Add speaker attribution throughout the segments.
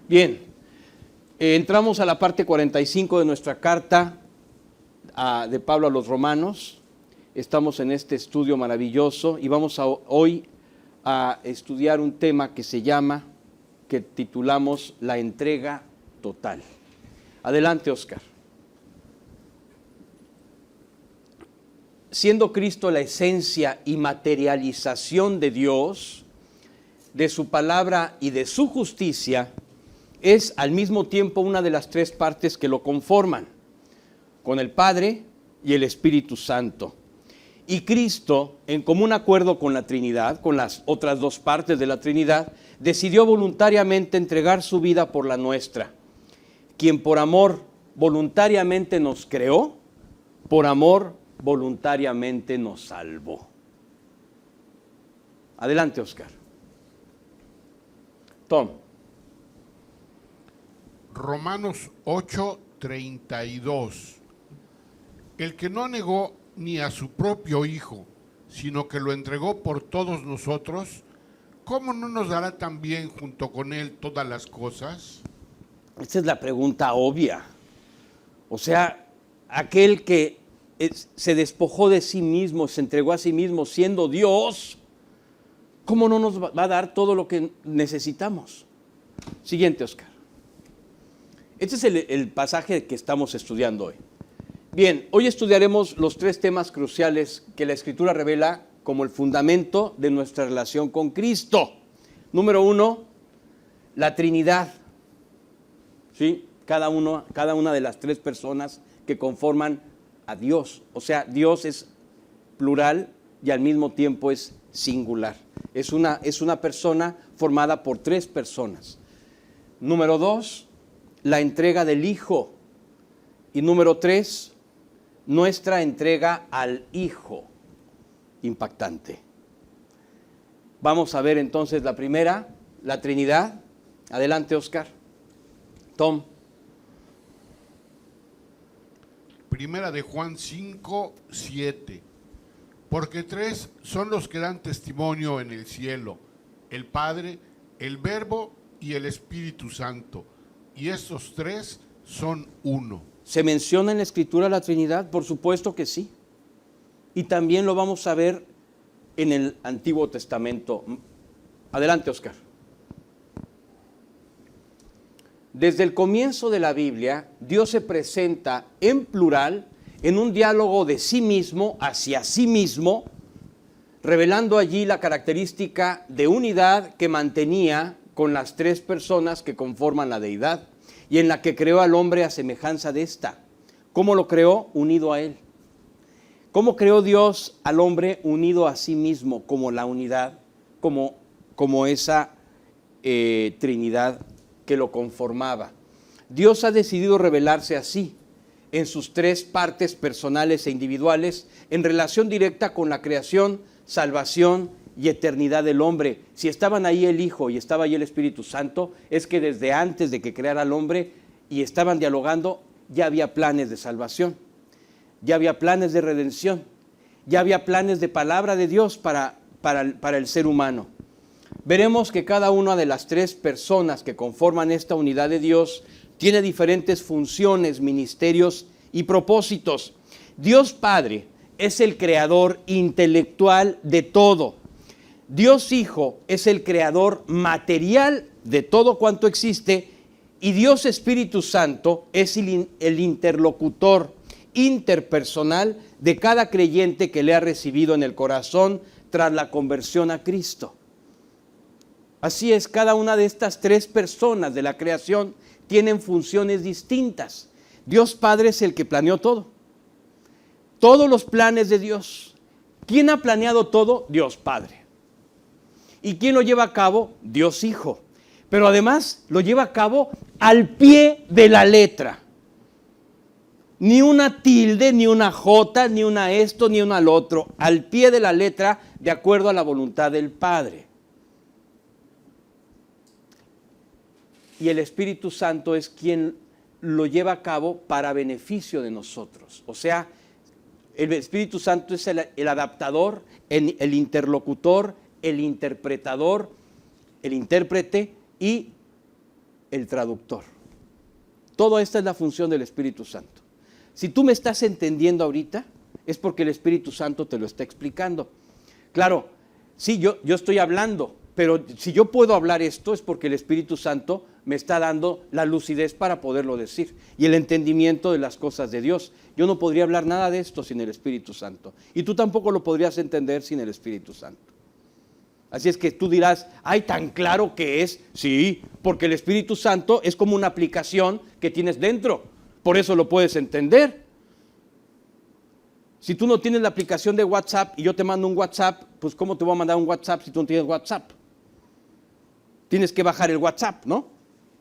Speaker 1: Bien, entramos a la parte 45 de nuestra carta de Pablo a los Romanos. Estamos en este estudio maravilloso y vamos hoy a estudiar un tema que titulamos La entrega total. Adelante, Oscar. Siendo Cristo la esencia y materialización de Dios, de su palabra y de su justicia, es al mismo tiempo una de las tres partes que lo conforman, con el Padre y el Espíritu Santo. Y Cristo, en común acuerdo con la Trinidad, con las otras dos partes de la Trinidad, decidió voluntariamente entregar su vida por la nuestra. Quien por amor voluntariamente nos creó, por amor voluntariamente nos salvó. Adelante, Oscar. Tom.
Speaker 2: Romanos 8:32. El que no negó ni a su propio Hijo, sino que lo entregó por todos nosotros, ¿cómo no nos dará también junto con Él todas las cosas?
Speaker 1: Esta es la pregunta obvia. O sea, aquel que se despojó de sí mismo, se entregó a sí mismo siendo Dios, ¿cómo no nos va a dar todo lo que necesitamos? Siguiente, Oscar. Este es el pasaje que estamos estudiando hoy. Bien, hoy estudiaremos los tres temas cruciales que la Escritura revela como el fundamento de nuestra relación con Cristo. Número 1, la Trinidad. ¿Sí? Cada una de las tres personas que conforman a Dios. O sea, Dios es plural y al mismo tiempo es singular. Es una persona formada por tres personas. Número 2, la entrega del Hijo. Y número 3, nuestra entrega al Hijo. Impactante. Vamos a ver entonces la primera, la Trinidad. Adelante, Oscar. Tom.
Speaker 2: Primera de Juan 5:7. Porque tres son los que dan testimonio en el cielo: el Padre, el Verbo y el Espíritu Santo. Y estos tres son uno.
Speaker 1: ¿Se menciona en la Escritura la Trinidad? Por supuesto que sí. Y también lo vamos a ver en el Antiguo Testamento. Adelante, Oscar. Desde el comienzo de la Biblia, Dios se presenta en plural, en un diálogo de sí mismo hacia sí mismo, revelando allí la característica de unidad que mantenía con las tres personas que conforman la deidad y en la que creó al hombre a semejanza de ésta. ¿Cómo lo creó? Unido a él. ¿Cómo creó Dios al hombre unido a sí mismo como la unidad, como esa Trinidad que lo conformaba? Dios ha decidido revelarse así, en sus tres partes personales e individuales, en relación directa con la creación, salvación y eternidad del hombre. Si estaban ahí el Hijo y estaba ahí el Espíritu Santo, es que desde antes de que creara al hombre y estaban dialogando, ya había planes de salvación, ya había planes de redención, ya había planes de palabra de Dios para el ser humano. Veremos que cada una de las tres personas que conforman esta unidad de Dios tiene diferentes funciones, ministerios y propósitos. Dios Padre es el creador intelectual de todo. Dios Hijo es el creador material de todo cuanto existe y Dios Espíritu Santo es el interlocutor interpersonal de cada creyente que le ha recibido en el corazón tras la conversión a Cristo. Así es, cada una de estas tres personas de la creación tienen funciones distintas. Dios Padre es el que planeó todo. Todos los planes de Dios. ¿Quién ha planeado todo? Dios Padre. ¿Y quién lo lleva a cabo? Dios Hijo. Pero además lo lleva a cabo al pie de la letra. Ni una tilde, ni una jota, ni una esto, ni una al otro. Al pie de la letra, de acuerdo a la voluntad del Padre. Y el Espíritu Santo es quien lo lleva a cabo para beneficio de nosotros. O sea, el Espíritu Santo es el adaptador, el interlocutor, el interpretador, el intérprete y el traductor. Toda esta es la función del Espíritu Santo. Si tú me estás entendiendo ahorita, es porque el Espíritu Santo te lo está explicando. Claro, sí, yo estoy hablando, pero si yo puedo hablar esto es porque el Espíritu Santo me está dando la lucidez para poderlo decir y el entendimiento de las cosas de Dios. Yo no podría hablar nada de esto sin el Espíritu Santo. Y tú tampoco lo podrías entender sin el Espíritu Santo. Así es que tú dirás, ¡ay, tan claro que es! Sí, porque el Espíritu Santo es como una aplicación que tienes dentro. Por eso lo puedes entender. Si tú no tienes la aplicación de WhatsApp y yo te mando un WhatsApp, pues ¿cómo te voy a mandar un WhatsApp si tú no tienes WhatsApp? Tienes que bajar el WhatsApp, ¿no?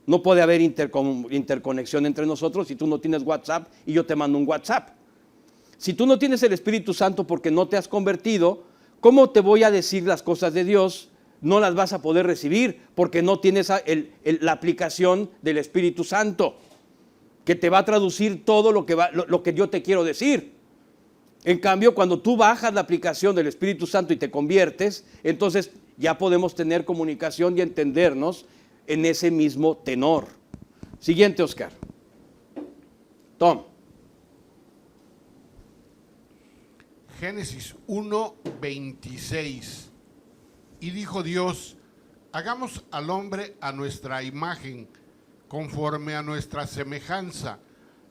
Speaker 1: No puede haber interconexión entre nosotros si tú no tienes WhatsApp y yo te mando un WhatsApp. Si tú no tienes el Espíritu Santo porque no te has convertido, ¿cómo te voy a decir las cosas de Dios? No las vas a poder recibir porque no tienes la aplicación del Espíritu Santo, que te va a traducir todo lo que yo te quiero decir. En cambio, cuando tú bajas la aplicación del Espíritu Santo y te conviertes, entonces ya podemos tener comunicación y entendernos en ese mismo tenor. Siguiente, Oscar. Tom.
Speaker 2: Génesis 1:26. Y dijo Dios, hagamos al hombre a nuestra imagen, conforme a nuestra semejanza,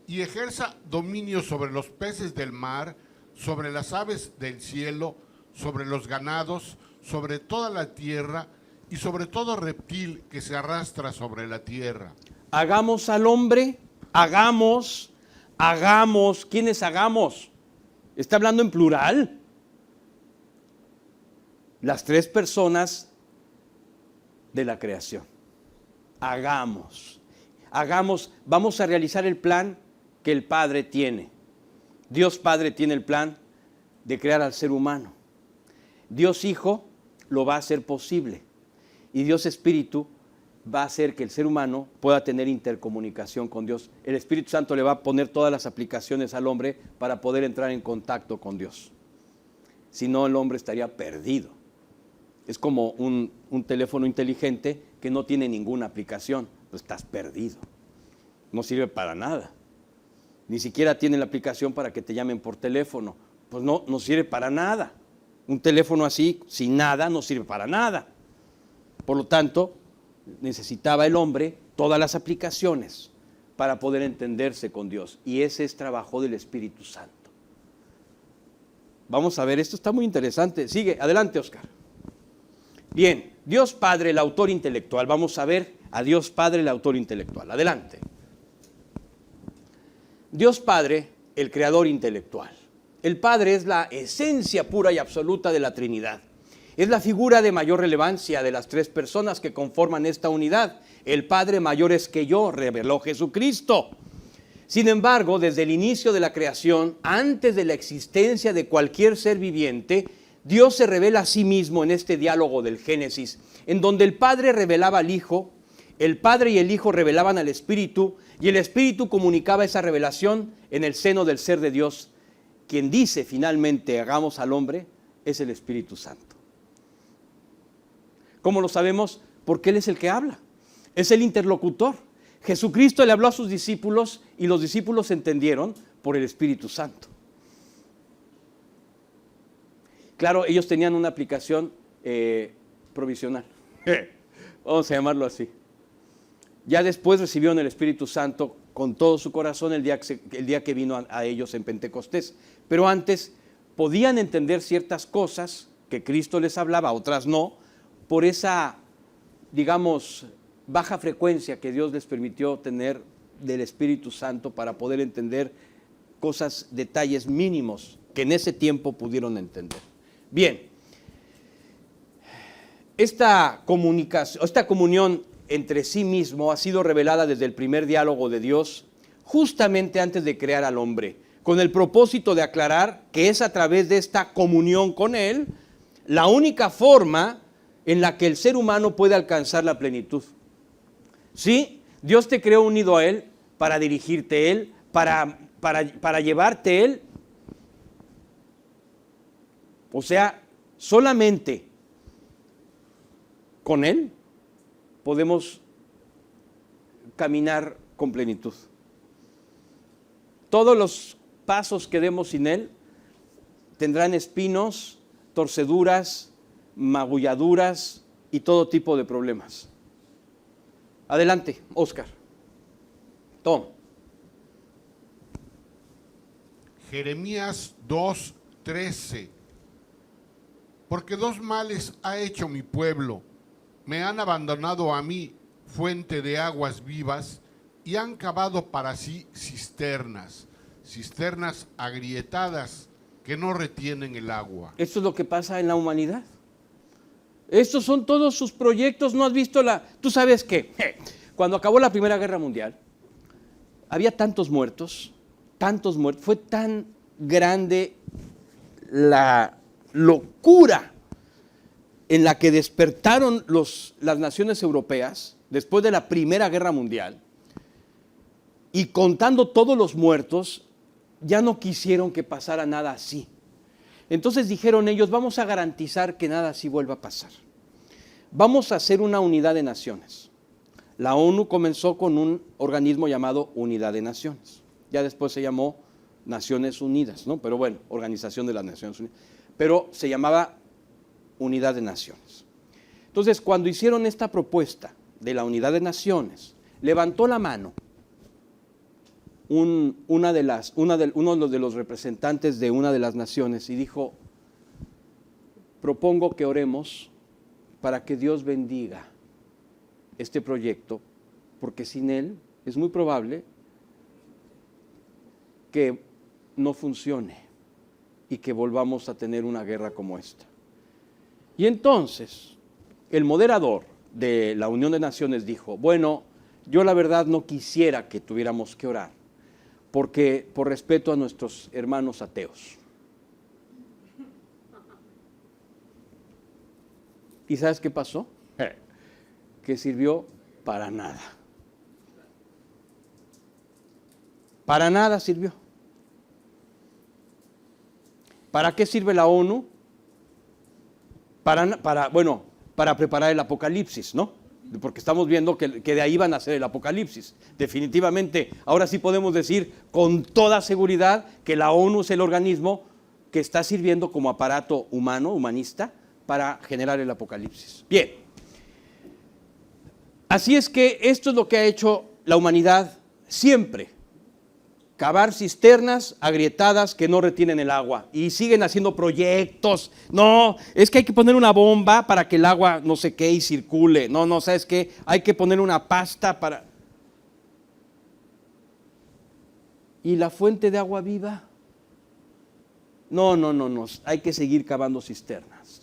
Speaker 2: y ejerza dominio sobre los peces del mar, sobre las aves del cielo, sobre los ganados, sobre toda la tierra y sobre todo reptil que se arrastra sobre la tierra.
Speaker 1: Hagamos al hombre, hagamos. ¿Quiénes hagamos? Está hablando en plural. Las tres personas de la creación. Hagamos, vamos a realizar el plan que el Padre tiene. Dios Padre tiene el plan de crear al ser humano. Dios Hijo lo va a hacer posible. Y Dios Espíritu va a hacer que el ser humano pueda tener intercomunicación con Dios. El Espíritu Santo le va a poner todas las aplicaciones al hombre para poder entrar en contacto con Dios. Si no, el hombre estaría perdido. Es como un teléfono inteligente que no tiene ninguna aplicación. Pues estás perdido. No sirve para nada. Ni siquiera tiene la aplicación para que te llamen por teléfono. Pues no sirve para nada. Un teléfono así, sin nada, no sirve para nada. Por lo tanto, necesitaba el hombre todas las aplicaciones para poder entenderse con Dios. Y ese es trabajo del Espíritu Santo. Vamos a ver, esto está muy interesante. Sigue, adelante, Oscar. Bien, Dios Padre, el autor intelectual. Vamos a ver a Dios Padre, el autor intelectual. Adelante. Dios Padre, el creador intelectual. El Padre es la esencia pura y absoluta de la Trinidad. Es la figura de mayor relevancia de las tres personas que conforman esta unidad. El Padre mayor es que yo, reveló Jesucristo. Sin embargo, desde el inicio de la creación, antes de la existencia de cualquier ser viviente, Dios se revela a sí mismo en este diálogo del Génesis, en donde el Padre revelaba al Hijo, el Padre y el Hijo revelaban al Espíritu, y el Espíritu comunicaba esa revelación en el seno del ser de Dios. Quien dice finalmente hagamos al hombre es el Espíritu Santo. ¿Cómo lo sabemos? Porque Él es el que habla, es el interlocutor. Jesucristo le habló a sus discípulos y los discípulos entendieron por el Espíritu Santo. Claro, ellos tenían una aplicación provisional, vamos a llamarlo así. Ya después recibieron el Espíritu Santo con todo su corazón el día que vino a ellos en Pentecostés. Pero antes podían entender ciertas cosas que Cristo les hablaba, otras no, por esa, digamos, baja frecuencia que Dios les permitió tener del Espíritu Santo para poder entender cosas, detalles mínimos que en ese tiempo pudieron entender. Bien, esta comunión entre sí mismo ha sido revelada desde el primer diálogo de Dios, justamente antes de crear al hombre, con el propósito de aclarar que es a través de esta comunión con Él la única forma en la que el ser humano puede alcanzar la plenitud. Sí, Dios te creó unido a Él para dirigirte a Él, para llevarte a Él. O sea, solamente con Él podemos caminar con plenitud. Todos los pasos que demos sin Él tendrán espinos, torceduras, magulladuras y todo tipo de problemas. Adelante, Oscar. Toma.
Speaker 2: Jeremías 2:13. Porque dos males ha hecho mi pueblo. Me han abandonado a mí, fuente de aguas vivas, y han cavado para sí cisternas agrietadas que no retienen el agua.
Speaker 1: Esto es lo que pasa en la humanidad. Estos son todos sus proyectos. ¿No has visto la...? ¿Tú sabes qué? Cuando acabó la Primera Guerra Mundial, había tantos muertos, fue tan grande la locura en la que despertaron las naciones europeas después de la Primera Guerra Mundial, y contando todos los muertos, ya no quisieron que pasara nada así. Entonces dijeron ellos, vamos a garantizar que nada así vuelva a pasar. Vamos a hacer una unidad de naciones. La ONU comenzó con un organismo llamado Unidad de Naciones. Ya después se llamó Naciones Unidas, ¿no? Pero bueno, Organización de las Naciones Unidas. Pero se llamaba Unidad de Naciones. Entonces, cuando hicieron esta propuesta de la Unidad de Naciones, levantó la mano uno de los representantes de una de las naciones y dijo, propongo que oremos para que Dios bendiga este proyecto, porque sin Él es muy probable que no funcione y que volvamos a tener una guerra como esta. Y entonces, el moderador de la Unión de Naciones dijo, bueno, yo la verdad no quisiera que tuviéramos que orar, porque por respeto a nuestros hermanos ateos. ¿Y sabes qué pasó? Que sirvió para nada. Para nada sirvió. ¿Para qué sirve la ONU? Para preparar el apocalipsis, ¿no? Porque estamos viendo que de ahí van a ser el apocalipsis. Definitivamente, ahora sí podemos decir con toda seguridad que la ONU es el organismo que está sirviendo como aparato humano, humanista, para generar el apocalipsis. Bien. Así es que esto es lo que ha hecho la humanidad siempre. Cavar cisternas agrietadas que no retienen el agua. Y siguen haciendo proyectos. No, es que hay que poner una bomba para que el agua no sé qué y circule. No, ¿sabes qué? Hay que poner una pasta para... ¿Y la fuente de agua viva? No, hay que seguir cavando cisternas.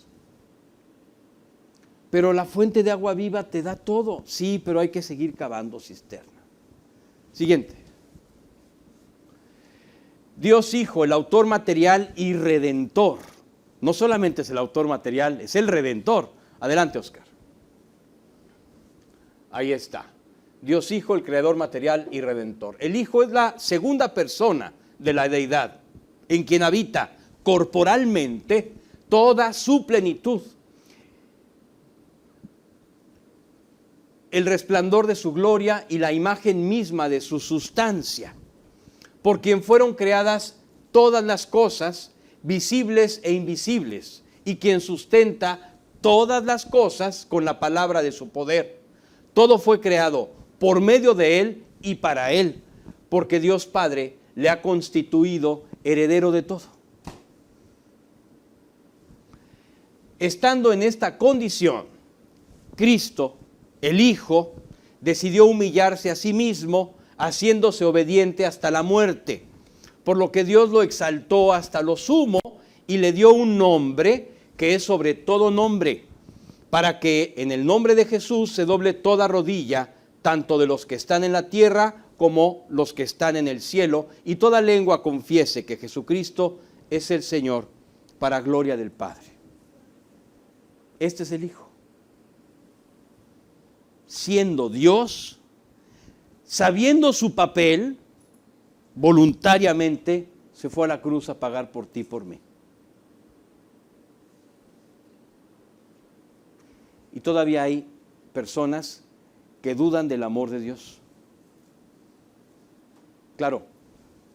Speaker 1: Pero la fuente de agua viva te da todo. Sí, pero hay que seguir cavando cisternas. Siguiente. Dios Hijo, el autor material y redentor. No solamente es el autor material, es el redentor. Adelante, Oscar. Ahí está. Dios Hijo, el creador material y redentor. El Hijo es la segunda persona de la deidad, en quien habita corporalmente toda su plenitud. El resplandor de su gloria y la imagen misma de su sustancia, por quien fueron creadas todas las cosas, visibles e invisibles, y quien sustenta todas las cosas con la palabra de su poder. Todo fue creado por medio de Él y para Él, porque Dios Padre le ha constituido heredero de todo. Estando en esta condición, Cristo, el Hijo, decidió humillarse a sí mismo, haciéndose obediente hasta la muerte, por lo que Dios lo exaltó hasta lo sumo y le dio un nombre que es sobre todo nombre, para que en el nombre de Jesús se doble toda rodilla, tanto de los que están en la tierra como los que están en el cielo, y toda lengua confiese que Jesucristo es el Señor, para gloria del Padre. Este es el Hijo. Siendo Dios, sabiendo su papel, voluntariamente se fue a la cruz a pagar por ti y por mí. Y todavía hay personas que dudan del amor de Dios. Claro,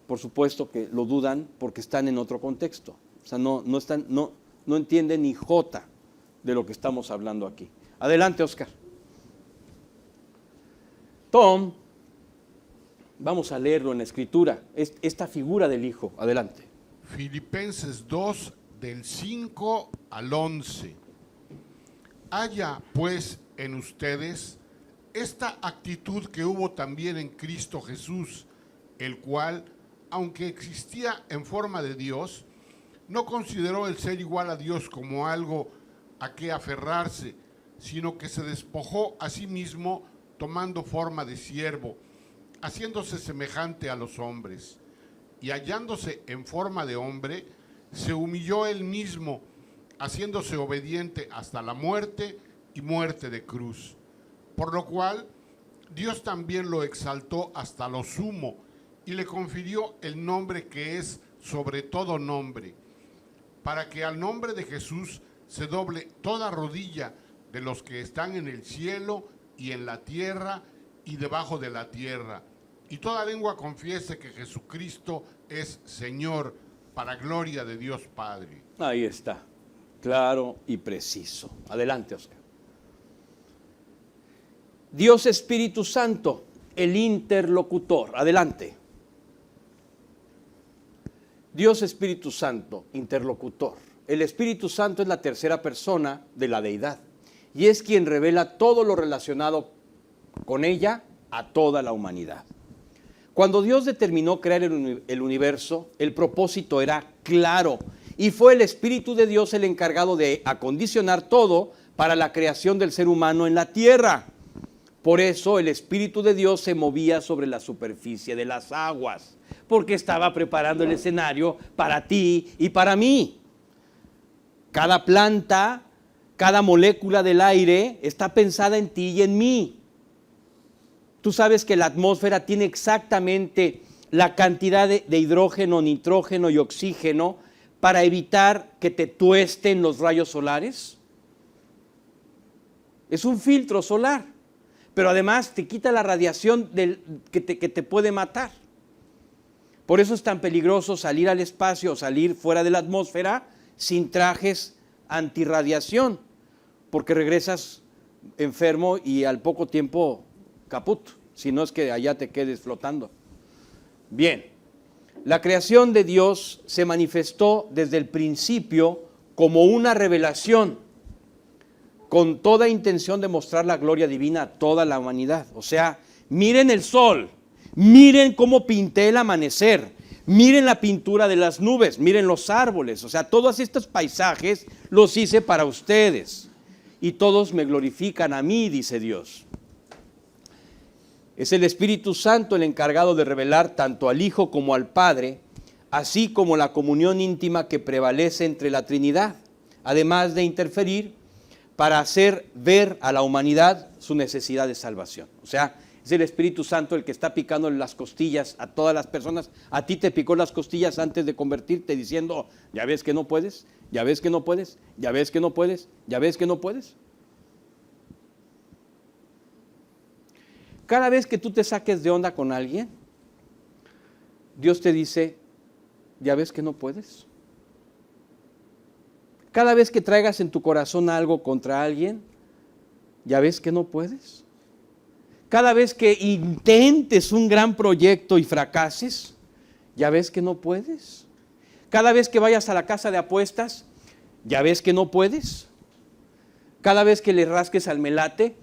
Speaker 1: por supuesto que lo dudan porque están en otro contexto. O sea, no entienden ni jota de lo que estamos hablando aquí. Adelante, Oscar. Tom, vamos a leerlo en la Escritura, esta figura del Hijo. Adelante.
Speaker 2: Filipenses 2, del 5 al 11. Haya pues en ustedes esta actitud que hubo también en Cristo Jesús, el cual, aunque existía en forma de Dios, no consideró el ser igual a Dios como algo a que aferrarse, sino que se despojó a sí mismo tomando forma de siervo, haciéndose semejante a los hombres, y hallándose en forma de hombre, se humilló él mismo, haciéndose obediente hasta la muerte y muerte de cruz. Por lo cual, Dios también lo exaltó hasta lo sumo y le confirió el nombre que es sobre todo nombre, para que al nombre de Jesús se doble toda rodilla de los que están en el cielo y en la tierra y debajo de la tierra, y toda lengua confiese que Jesucristo es Señor, para gloria de Dios Padre.
Speaker 1: Ahí está, claro y preciso. Adelante, Oscar. Dios Espíritu Santo, el interlocutor. Adelante. Dios Espíritu Santo, interlocutor. El Espíritu Santo es la tercera persona de la deidad y es quien revela todo lo relacionado con ella a toda la humanidad. Cuando Dios determinó crear el universo, el propósito era claro y fue el Espíritu de Dios el encargado de acondicionar todo para la creación del ser humano en la tierra. Por eso el Espíritu de Dios se movía sobre la superficie de las aguas, porque estaba preparando el escenario para ti y para mí. Cada planta, cada molécula del aire está pensada en ti y en mí. Tú sabes que la atmósfera tiene exactamente la cantidad de hidrógeno, nitrógeno y oxígeno para evitar que te tuesten los rayos solares. Es un filtro solar, pero además te quita la radiación que te puede matar. Por eso es tan peligroso salir al espacio o salir fuera de la atmósfera sin trajes antirradiación, porque regresas enfermo y al poco tiempo caput, si no es que allá te quedes flotando. Bien, la creación de Dios se manifestó desde el principio como una revelación, con toda intención de mostrar la gloria divina a toda la humanidad. O sea, miren el sol, miren cómo pinté el amanecer, miren la pintura de las nubes, miren los árboles. O sea, todos estos paisajes los hice para ustedes y todos me glorifican a mí, dice Dios. Es el Espíritu Santo el encargado de revelar tanto al Hijo como al Padre, así como la comunión íntima que prevalece entre la Trinidad, además de interferir para hacer ver a la humanidad su necesidad de salvación. O sea, es el Espíritu Santo el que está picándole las costillas a todas las personas. A ti te picó las costillas antes de convertirte diciendo, ya ves que no puedes, ya ves que no puedes, ya ves que no puedes, ya ves que no puedes. Cada vez que tú te saques de onda con alguien, Dios te dice, ya ves que no puedes. Cada vez que traigas en tu corazón algo contra alguien, ya ves que no puedes. Cada vez que intentes un gran proyecto y fracases, ya ves que no puedes. Cada vez que vayas a la casa de apuestas, ya ves que no puedes. Cada vez que le rasques al melate,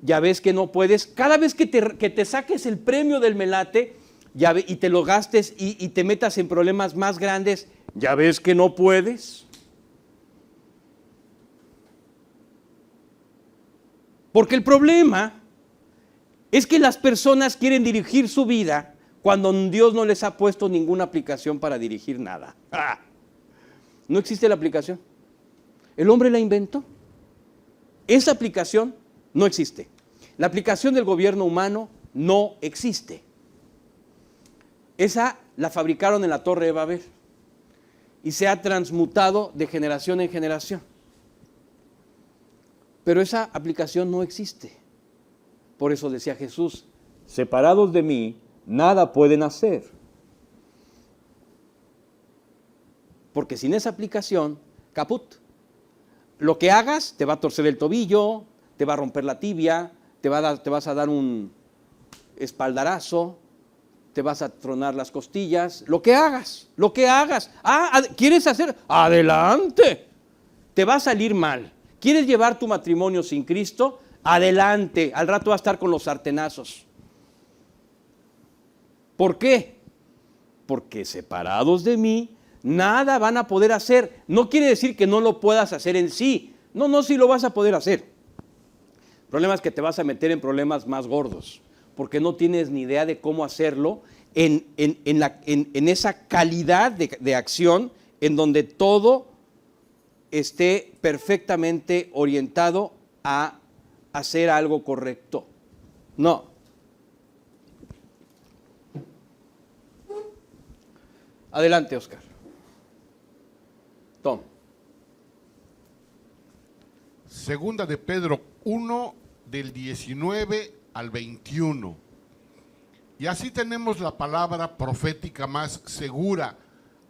Speaker 1: ya ves que no puedes. Cada vez que te saques el premio del melate y te lo gastes y te metas en problemas más grandes, ya ves que no puedes. Porque el problema es que las personas quieren dirigir su vida cuando Dios no les ha puesto ninguna aplicación para dirigir nada. ¡Ah! No existe la aplicación. El hombre la inventó. Esa aplicación no existe. La aplicación del gobierno humano no existe. Esa la fabricaron en la Torre de Babel y se ha transmutado de generación en generación. Pero esa aplicación no existe. Por eso decía Jesús, separados de mí, nada pueden hacer. porque sin esa aplicación, caput. Lo que hagas te va a torcer el tobillo, te va a romper la tibia, te vas a dar un espaldarazo, te vas a tronar las costillas, lo que hagas. ¿Quieres hacer? Adelante. Te va a salir mal. ¿Quieres llevar tu matrimonio sin Cristo? Adelante. Al rato va a estar con los sartenazos. ¿Por qué? Porque separados de mí, nada van a poder hacer. No quiere decir que no lo puedas hacer en sí. No, sí lo vas a poder hacer. El problema es que te vas a meter en problemas más gordos, porque no tienes ni idea de cómo hacerlo en esa calidad de acción en donde todo esté perfectamente orientado a hacer algo correcto. No. Adelante, Oscar. Tom.
Speaker 2: Segunda de Pedro 1, del 19 al 21. Y así tenemos la palabra profética más segura,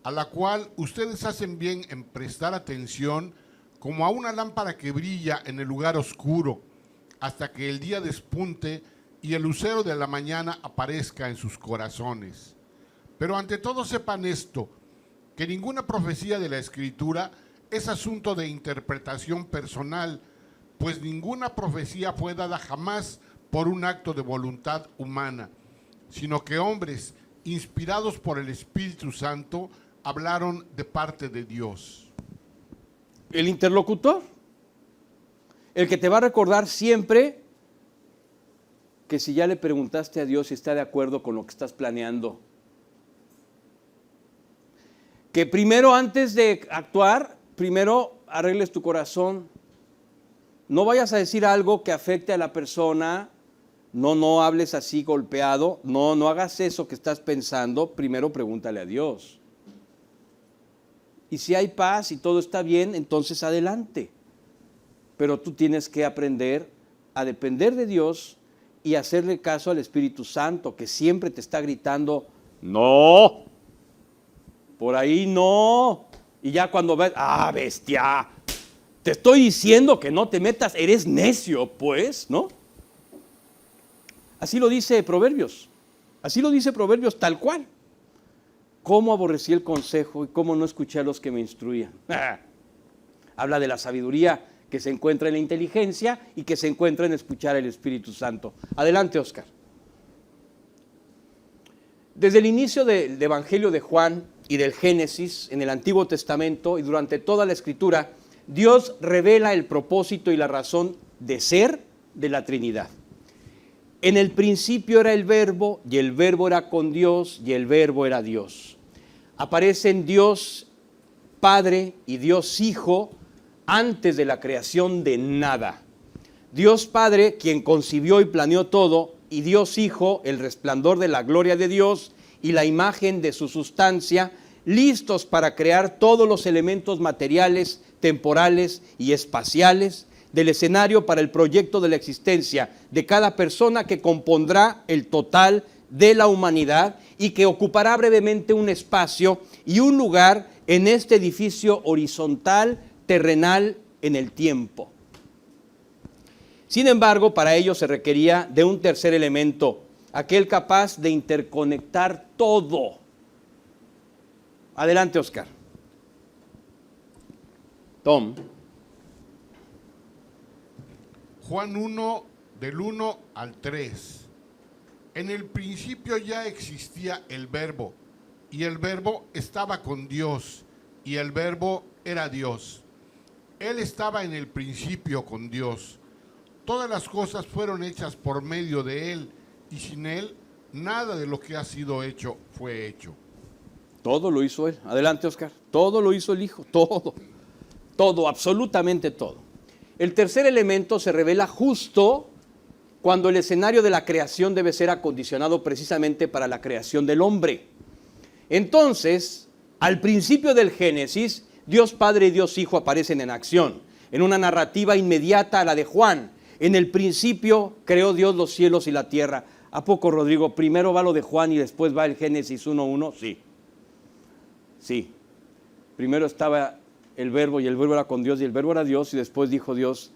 Speaker 2: a la cual ustedes hacen bien en prestar atención, como a una lámpara que brilla en el lugar oscuro, hasta que el día despunte y el lucero de la mañana aparezca en sus corazones. Pero ante todo sepan esto, que ninguna profecía de la Escritura es asunto de interpretación personal, pues ninguna profecía fue dada jamás por un acto de voluntad humana, sino que hombres inspirados por el Espíritu Santo hablaron de parte de Dios.
Speaker 1: El interlocutor, el que te va a recordar siempre que si ya le preguntaste a Dios si está de acuerdo con lo que estás planeando, que primero antes de actuar, primero arregles tu corazón. No vayas a decir algo que afecte a la persona, no hables así golpeado, no hagas eso que estás pensando, primero pregúntale a Dios. Y si hay paz y todo está bien, entonces adelante. Pero tú tienes que aprender a depender de Dios y hacerle caso al Espíritu Santo, que siempre te está gritando, no, por ahí no. Y ya cuando ves, bestia, te estoy diciendo que no te metas, eres necio, pues, ¿no? Así lo dice Proverbios tal cual. ¿Cómo aborrecí el consejo y cómo no escuché a los que me instruían? Habla de la sabiduría que se encuentra en la inteligencia y que se encuentra en escuchar al Espíritu Santo. Adelante, Oscar. Desde el inicio del Evangelio de Juan y del Génesis, en el Antiguo Testamento y durante toda la Escritura, Dios revela el propósito y la razón de ser de la Trinidad. En el principio era el Verbo, y el Verbo era con Dios, y el Verbo era Dios. Aparecen Dios Padre y Dios Hijo antes de la creación de nada. Dios Padre, quien concibió y planeó todo, y Dios Hijo, el resplandor de la gloria de Dios y la imagen de su sustancia, listos para crear todos los elementos materiales, temporales y espaciales del escenario para el proyecto de la existencia de cada persona que compondrá el total de la humanidad y que ocupará brevemente un espacio y un lugar en este edificio horizontal, terrenal, en el tiempo. Sin embargo, para ello se requería de un tercer elemento, aquel capaz de interconectar todo. Adelante, Oscar. Tom.
Speaker 2: Juan 1, del 1 al 3. En el principio ya existía el Verbo, y el Verbo estaba con Dios, y el Verbo era Dios. Él estaba en el principio con Dios. Todas las cosas fueron hechas por medio de Él, y sin Él nada de lo que ha sido hecho fue hecho.
Speaker 1: Todo lo hizo Él. Adelante, Oscar. Todo lo hizo el Hijo. Todo, absolutamente todo. El tercer elemento se revela justo cuando el escenario de la creación debe ser acondicionado precisamente para la creación del hombre. Entonces, al principio del Génesis, Dios Padre y Dios Hijo aparecen en acción, en una narrativa inmediata a la de Juan. En el principio creó Dios los cielos y la tierra. ¿A poco, Rodrigo? Primero va lo de Juan y después va el Génesis 1:1. Sí. Primero estaba el verbo y el verbo era con Dios y el verbo era Dios, y después dijo Dios,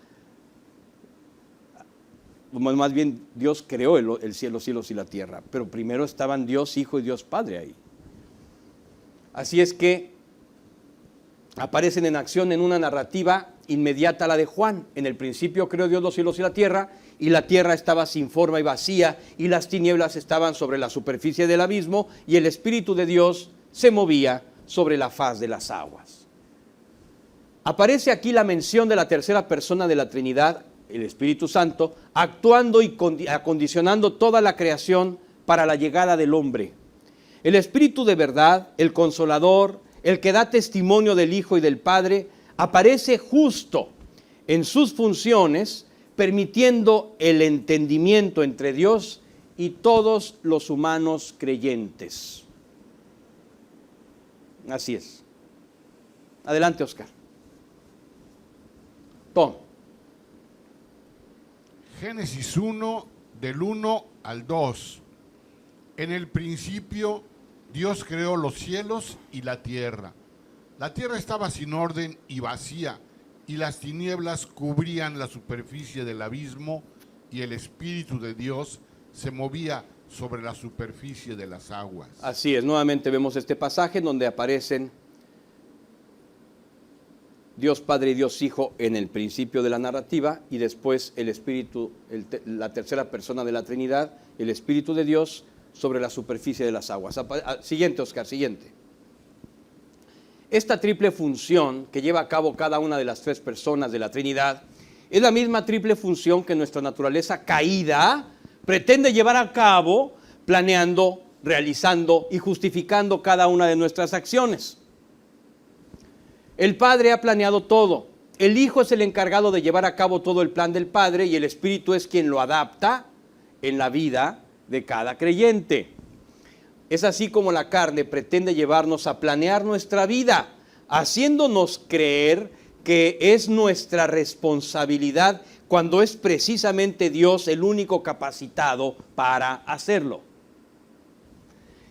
Speaker 1: más bien Dios creó el cielo, los cielos y la tierra, pero primero estaban Dios Hijo y Dios Padre ahí. Así es que aparecen en acción en una narrativa inmediata a la de Juan. En el principio creó Dios los cielos y la tierra estaba sin forma y vacía, y las tinieblas estaban sobre la superficie del abismo, y el Espíritu de Dios se movía sobre la faz de las aguas. Aparece aquí la mención de la tercera persona de la Trinidad, el Espíritu Santo, actuando y acondicionando toda la creación para la llegada del hombre. El Espíritu de verdad, el Consolador, el que da testimonio del Hijo y del Padre, aparece justo en sus funciones, permitiendo el entendimiento entre Dios y todos los humanos creyentes. Así es. Adelante, Oscar. Tom.
Speaker 2: Génesis 1, del 1 al 2. En el principio, Dios creó los cielos y la tierra. La tierra estaba sin orden y vacía, y las tinieblas cubrían la superficie del abismo, y el Espíritu de Dios se movía sobre la superficie de las aguas.
Speaker 1: Así es, nuevamente vemos este pasaje en donde aparecen Dios Padre y Dios Hijo en el principio de la narrativa, y después el Espíritu, la tercera persona de la Trinidad, el Espíritu de Dios sobre la superficie de las aguas. Siguiente, Oscar, siguiente. Esta triple función que lleva a cabo cada una de las tres personas de la Trinidad es la misma triple función que nuestra naturaleza caída pretende llevar a cabo, planeando, realizando y justificando cada una de nuestras acciones. El Padre ha planeado todo. El Hijo es el encargado de llevar a cabo todo el plan del Padre, y el Espíritu es quien lo adapta en la vida de cada creyente. Es así como la carne pretende llevarnos a planear nuestra vida, haciéndonos creer que es nuestra responsabilidad, cuando es precisamente Dios el único capacitado para hacerlo.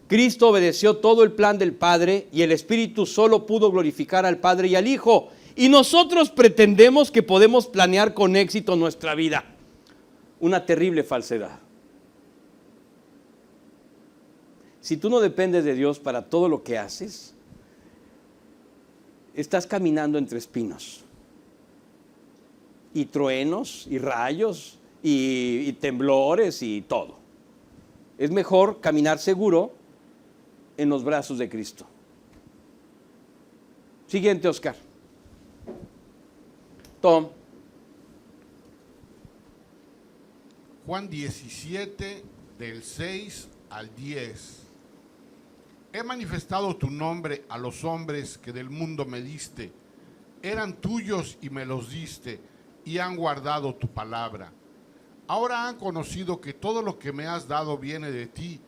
Speaker 1: Cristo obedeció todo el plan del Padre, y el Espíritu solo pudo glorificar al Padre y al Hijo. Y nosotros pretendemos que podemos planear con éxito nuestra vida. Una terrible falsedad. Si tú no dependes de Dios para todo lo que haces, estás caminando entre espinos, y truenos, y rayos, y temblores, y todo. Es mejor caminar seguro en los brazos de Cristo. Siguiente, Oscar. Tom.
Speaker 2: Juan 17, del 6 al 10. He manifestado tu nombre a los hombres que del mundo me diste. Eran tuyos y me los diste, y han guardado tu palabra. Ahora han conocido que todo lo que me has dado viene de ti,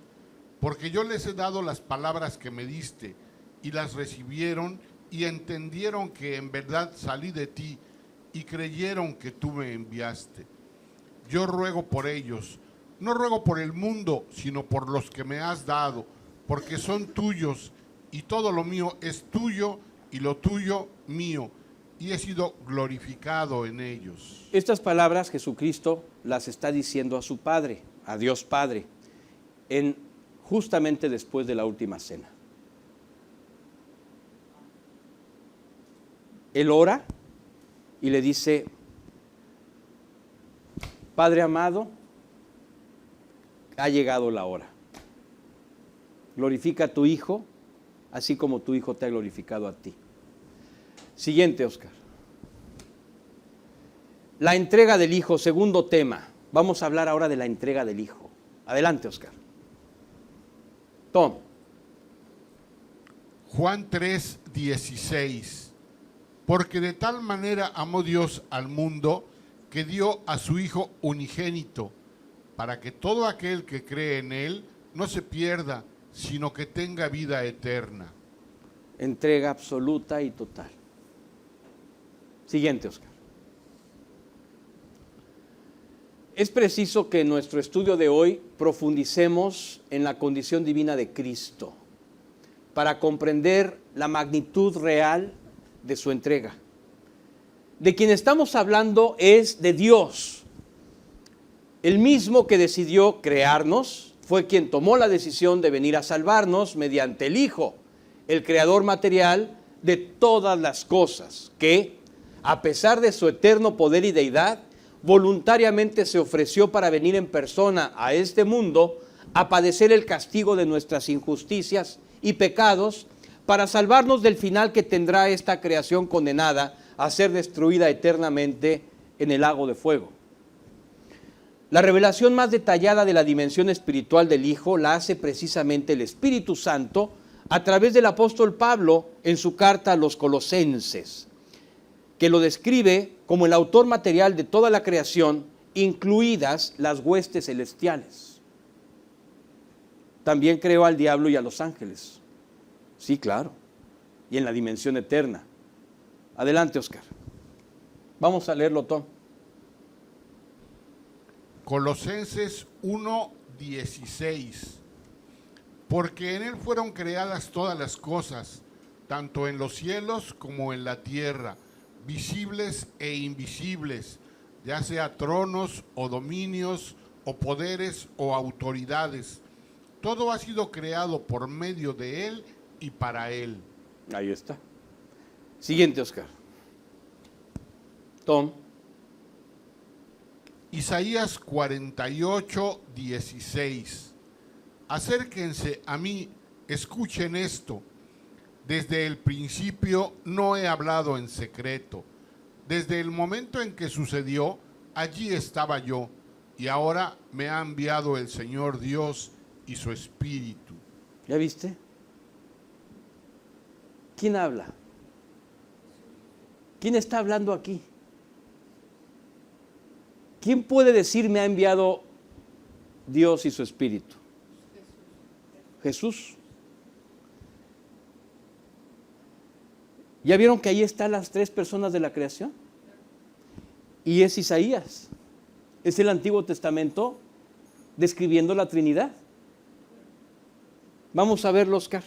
Speaker 2: porque yo les he dado las palabras que me diste, y las recibieron y entendieron que en verdad salí de ti, y creyeron que tú me enviaste. Yo ruego por ellos, no ruego por el mundo, sino por los que me has dado, porque son tuyos, y todo lo mío es tuyo, y lo tuyo mío, y he sido glorificado en ellos.
Speaker 1: Estas palabras Jesucristo las está diciendo a su Padre, a Dios Padre, justamente después de la última cena. Él ora y le dice: Padre amado, ha llegado la hora. Glorifica a tu Hijo, así como tu Hijo te ha glorificado a ti. Siguiente, Oscar. La entrega del Hijo, segundo tema. Vamos a hablar ahora de la entrega del Hijo. Adelante, Oscar. Tom.
Speaker 2: Juan 3, 16. Porque de tal manera amó Dios al mundo, que dio a su Hijo unigénito, para que todo aquel que cree en Él no se pierda, sino que tenga vida eterna.
Speaker 1: Entrega absoluta y total. Siguiente, Oscar. Es preciso que en nuestro estudio de hoy profundicemos en la condición divina de Cristo. para comprender la magnitud real de su entrega. De quien estamos hablando es de Dios. El mismo que decidió crearnos fue quien tomó la decisión de venir a salvarnos mediante el Hijo, el creador material de todas las cosas, que, a pesar de su eterno poder y deidad, voluntariamente se ofreció para venir en persona a este mundo a padecer el castigo de nuestras injusticias y pecados, para salvarnos del final que tendrá esta creación condenada a ser destruida eternamente en el lago de fuego. La revelación más detallada de la dimensión espiritual del Hijo la hace precisamente el Espíritu Santo a través del apóstol Pablo en su carta a los Colosenses, que lo describe como el autor material de toda la creación, incluidas las huestes celestiales. También creó al diablo y a los ángeles. Sí, claro. Y en la dimensión eterna. Adelante, Oscar. Vamos a leerlo, Tom.
Speaker 2: Colosenses 1:16. Porque en él fueron creadas todas las cosas, tanto en los cielos como en la tierra, visibles e invisibles, ya sea tronos o dominios o poderes o autoridades. Todo ha sido creado por medio de él y para él.
Speaker 1: Ahí está. Siguiente, Oscar. Tom.
Speaker 2: Isaías 48:16. Acérquense a mí, escuchen esto. Desde el principio no he hablado en secreto. Desde el momento en que sucedió, allí estaba yo, y ahora me ha enviado el Señor Dios y su Espíritu.
Speaker 1: ¿Ya viste? ¿Quién habla? ¿Quién está hablando aquí? ¿Quién puede decir me ha enviado Dios y su Espíritu? Jesús. ¿Ya vieron que ahí están las tres personas de la creación? Y es Isaías. Es el Antiguo Testamento describiendo la Trinidad. Vamos a verlo, Oscar.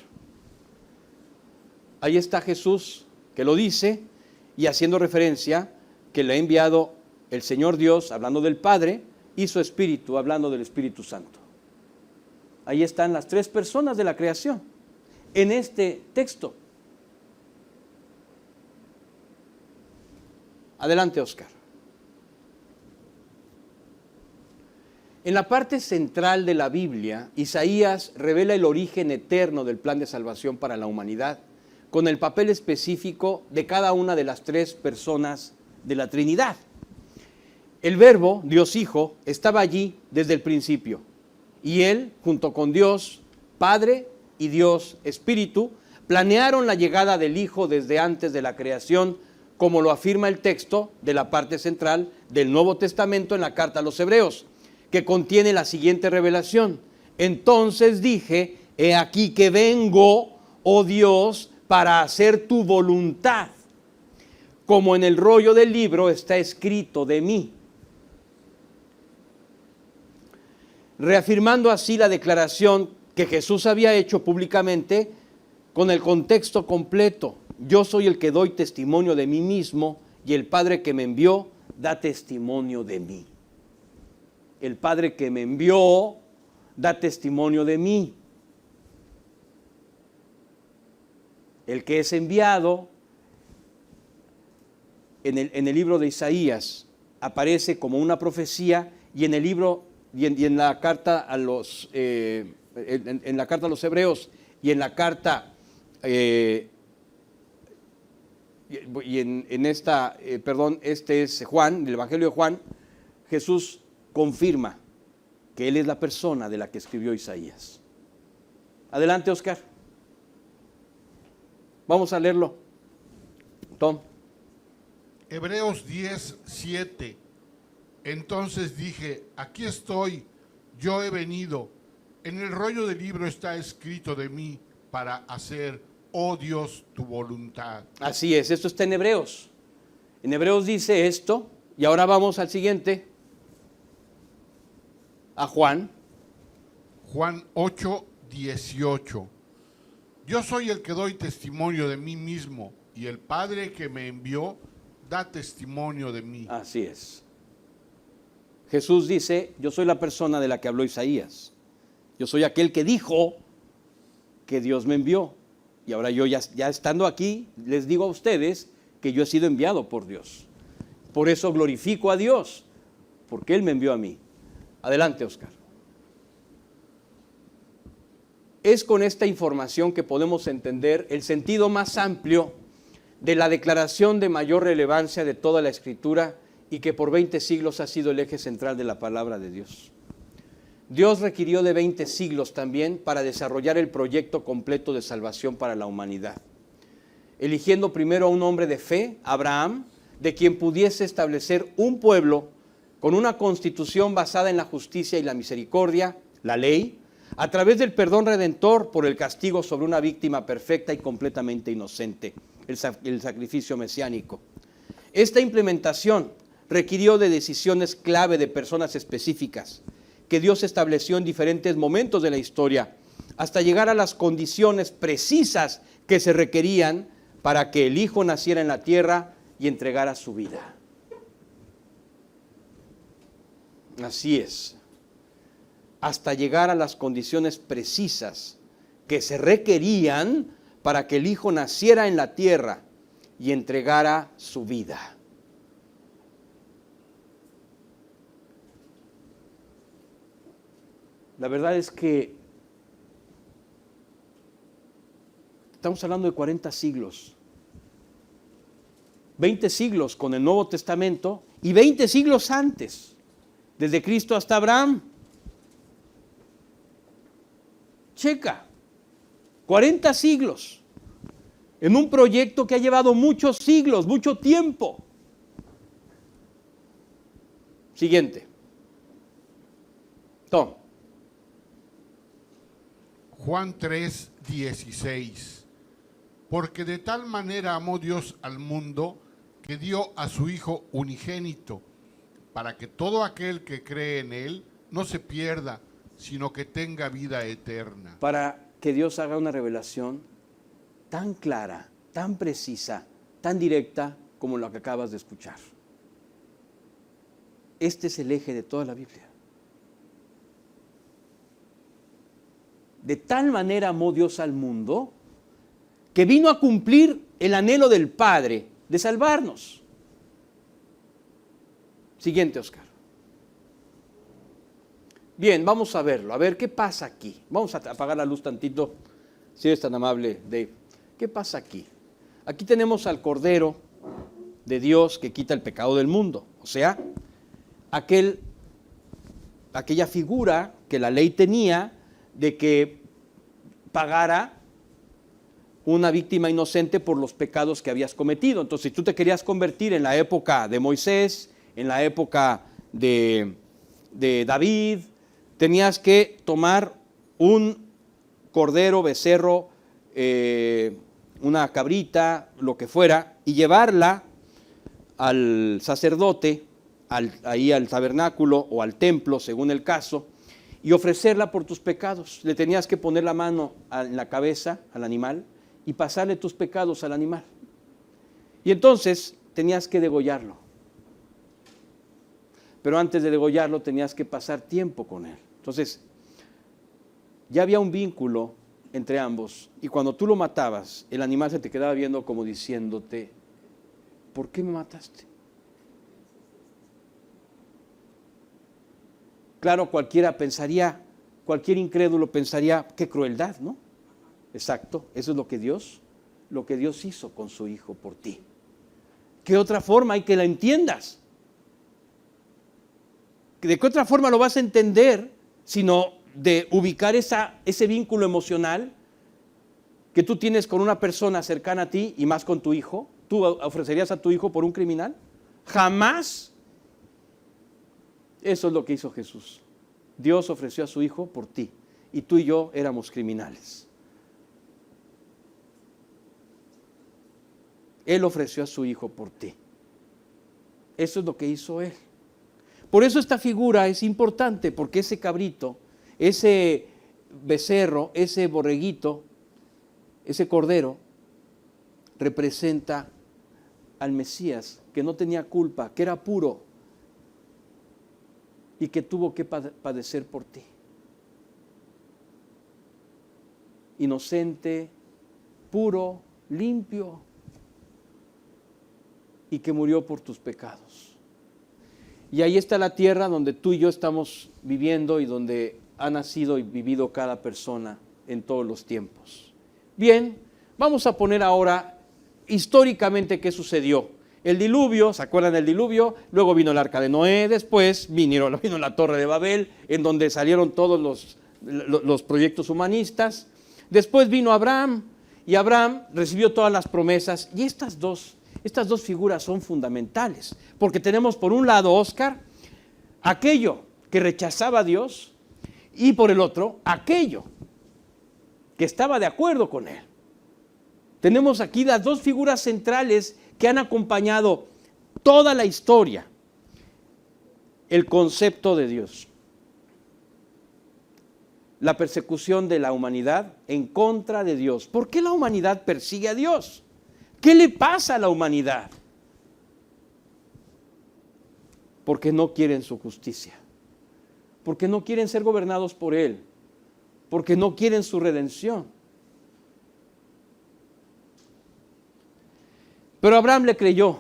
Speaker 1: Ahí está Jesús, que lo dice, y haciendo referencia que le ha enviado el Señor Dios, hablando del Padre, y su Espíritu, hablando del Espíritu Santo. Ahí están las tres personas de la creación, en este texto. Adelante, Oscar. En la parte central de la Biblia, Isaías revela el origen eterno del plan de salvación para la humanidad, con el papel específico de cada una de las tres personas de la Trinidad. El Verbo, Dios Hijo, estaba allí desde el principio, y Él, junto con Dios Padre y Dios Espíritu, planearon la llegada del Hijo desde antes de la creación, como lo afirma el texto de la parte central del Nuevo Testamento en la carta a los Hebreos, que contiene la siguiente revelación. Entonces dije, he aquí que vengo, oh Dios, para hacer tu voluntad, como en el rollo del libro está escrito de mí. Reafirmando así la declaración que Jesús había hecho públicamente con el contexto completo. Yo soy el que doy testimonio de mí mismo y el Padre que me envió da testimonio de mí. El Padre que me envió da testimonio de mí. El que es enviado en el libro de Isaías aparece como una profecía, y en el libro y en la carta a los en la carta a los Hebreos y en la carta y en esta este es Juan, el Evangelio de Juan. Jesús confirma que Él es la persona de la que escribió Isaías. Adelante, Oscar. Vamos a leerlo. Tom.
Speaker 2: Hebreos 10:7. Entonces dije, aquí estoy, yo he venido. En el rollo del libro está escrito de mí para hacer, oh Dios, tu voluntad.
Speaker 1: Así es, esto está en Hebreos. En Hebreos dice esto, y ahora vamos al siguiente, a Juan.
Speaker 2: Juan 8:18. Yo soy el que doy testimonio de mí mismo, y el Padre que me envió da testimonio de mí.
Speaker 1: Así es. Jesús dice, yo soy la persona de la que habló Isaías. Yo soy aquel que dijo que Dios me envió. Y ahora yo ya estando aquí, les digo a ustedes que yo he sido enviado por Dios. Por eso glorifico a Dios, porque Él me envió a mí. Adelante, Oscar. Es con esta información que podemos entender el sentido más amplio de la declaración de mayor relevancia de toda la Escritura y que por 20 siglos ha sido el eje central de la palabra de Dios. Dios requirió de 20 siglos también para desarrollar el proyecto completo de salvación para la humanidad, eligiendo primero a un hombre de fe, Abraham, de quien pudiese establecer un pueblo con una constitución basada en la justicia y la misericordia, la ley, a través del perdón redentor por el castigo sobre una víctima perfecta y completamente inocente, el sacrificio mesiánico. Esta implementación requirió de decisiones clave de personas específicas que Dios estableció en diferentes momentos de la historia, hasta llegar a las condiciones precisas que se requerían para que el Hijo naciera en la tierra y entregara su vida. Así es, hasta llegar a las condiciones precisas que se requerían para que el Hijo naciera en la tierra y entregara su vida. La verdad es que estamos hablando de 40 siglos, 20 siglos con el Nuevo Testamento y 20 siglos antes, desde Cristo hasta Abraham. Checa, 40 siglos en un proyecto que ha llevado muchos siglos, mucho tiempo. Siguiente. Tom.
Speaker 2: Juan 3:16. Porque de tal manera amó Dios al mundo que dio a su Hijo unigénito, para que todo aquel que cree en Él no se pierda, sino que tenga vida eterna.
Speaker 1: Para que Dios haga una revelación tan clara, tan precisa, tan directa como la que acabas de escuchar. Este es el eje de toda la Biblia. De tal manera amó Dios al mundo que vino a cumplir el anhelo del Padre de salvarnos. Siguiente, Oscar. Bien, vamos a verlo. A ver, ¿qué pasa aquí? Vamos a apagar la luz tantito, si eres tan amable, Dave. ¿Qué pasa aquí? Aquí tenemos al Cordero de Dios que quita el pecado del mundo. O sea, aquella figura que la ley tenía de que pagara una víctima inocente por los pecados que habías cometido. Entonces, si tú te querías convertir en la época de Moisés, en la época de David, tenías que tomar un cordero, becerro, una cabrita, lo que fuera, y llevarla al sacerdote, ahí al tabernáculo o al templo, según el caso, y ofrecerla por tus pecados. Le tenías que poner la mano en la cabeza al animal y pasarle tus pecados al animal. Y entonces tenías que degollarlo. Pero antes de degollarlo tenías que pasar tiempo con él. Entonces, ya había un vínculo entre ambos, y cuando tú lo matabas, el animal se te quedaba viendo como diciéndote, ¿por qué me mataste? Claro, cualquier incrédulo pensaría, qué crueldad, ¿no? Exacto, eso es lo que Dios hizo con su Hijo por ti. ¿Qué otra forma hay que la entiendas? ¿De qué otra forma lo vas a entender sino de ubicar ese vínculo emocional que tú tienes con una persona cercana a ti y más con tu hijo? ¿Tú ofrecerías a tu hijo por un criminal? Jamás. Eso es lo que hizo Jesús. Dios ofreció a su Hijo por ti y tú y yo éramos criminales. Él ofreció a su Hijo por ti. Eso es lo que hizo Él. Por eso esta figura es importante, porque ese cabrito, ese becerro, ese borreguito, ese cordero representa al Mesías, que no tenía culpa, que era puro y que tuvo que padecer por ti. Inocente, puro, limpio, y que murió por tus pecados. Y ahí está la tierra donde tú y yo estamos viviendo y donde ha nacido y vivido cada persona en todos los tiempos. Bien, vamos a poner ahora históricamente qué sucedió. El diluvio, ¿se acuerdan del diluvio? Luego vino el arca de Noé, después vino la torre de Babel, en donde salieron todos los proyectos humanistas. Después vino Abraham, y Abraham recibió todas las promesas. Y estas dos figuras son fundamentales, porque tenemos por un lado, Óscar, aquello que rechazaba a Dios, y por el otro, aquello que estaba de acuerdo con él. Tenemos aquí las dos figuras centrales que han acompañado toda la historia, el concepto de Dios. La persecución de la humanidad en contra de Dios. ¿Por qué la humanidad persigue a Dios? ¿Qué le pasa a la humanidad? Porque no quieren su justicia, porque no quieren ser gobernados por Él, porque no quieren su redención. Pero Abraham le creyó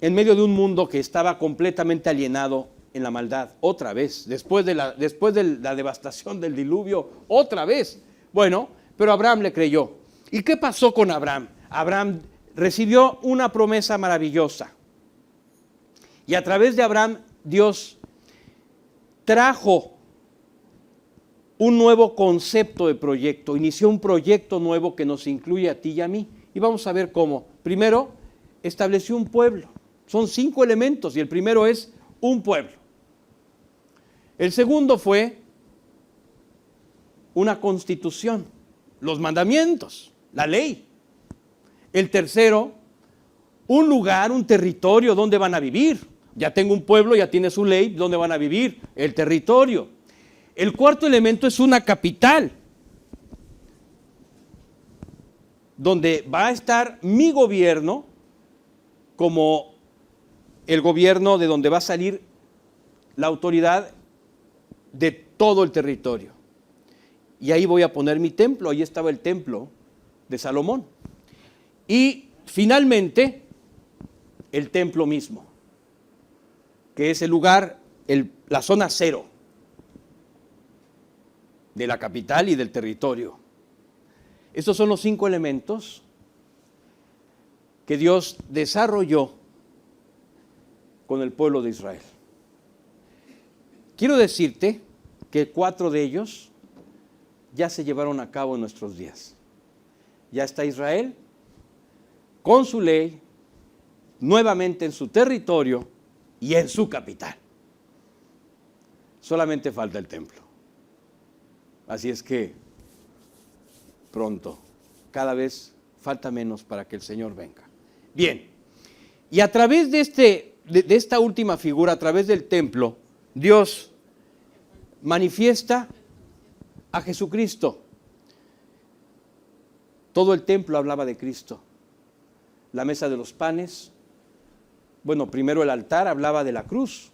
Speaker 1: en medio de un mundo que estaba completamente alienado en la maldad, otra vez, después de la devastación del diluvio, otra vez. Bueno, pero Abraham le creyó. ¿Y qué pasó con Abraham? Abraham recibió una promesa maravillosa. Y a través de Abraham, Dios trajo un nuevo concepto de proyecto, inició un proyecto nuevo que nos incluye a ti y a mí. Y vamos a ver cómo. Primero, estableció un pueblo. Son 5 elementos y el primero es un pueblo. El segundo fue una constitución, los mandamientos, la ley. El tercero, un lugar, un territorio donde van a vivir. Ya tengo un pueblo, ya tiene su ley, ¿dónde van a vivir? El territorio. El cuarto elemento es una capital, donde va a estar mi gobierno como el gobierno de donde va a salir la autoridad de todo el territorio. Y ahí voy a poner mi templo, ahí estaba el templo de Salomón. Y finalmente, el templo mismo, que es el lugar, la zona cero de la capital y del territorio. Estos son los 5 elementos que Dios desarrolló con el pueblo de Israel. Quiero decirte que 4 de ellos ya se llevaron a cabo en nuestros días. Ya está Israel con su ley, nuevamente en su territorio y en su capital. Solamente falta el templo. Así es que pronto, cada vez falta menos para que el Señor venga. Bien, y a través de esta última figura, a través del templo, Dios manifiesta a Jesucristo. Todo el templo hablaba de Cristo. La mesa de los panes, bueno, primero el altar hablaba de la cruz.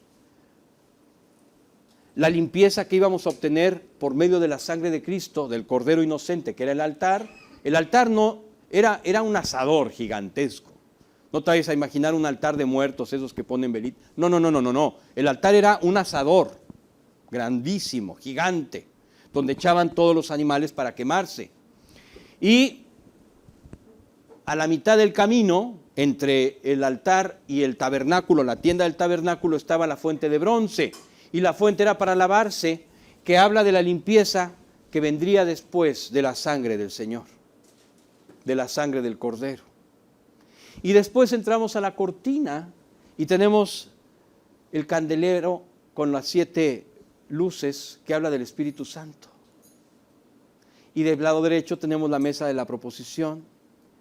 Speaker 1: La limpieza que íbamos a obtener por medio de la sangre de Cristo, del Cordero Inocente, que era el altar no era un asador gigantesco. No te vayas a imaginar un altar de muertos, esos que ponen velita. No. El altar era un asador grandísimo, gigante, donde echaban todos los animales para quemarse. Y a la mitad del camino, entre el altar y el tabernáculo, la tienda del tabernáculo, estaba la fuente de bronce. Y la fuente era para lavarse, que habla de la limpieza que vendría después de la sangre del Señor, de la sangre del Cordero. Y después entramos a la cortina y tenemos el candelero con las 7 luces que habla del Espíritu Santo. Y del lado derecho tenemos la mesa de la proposición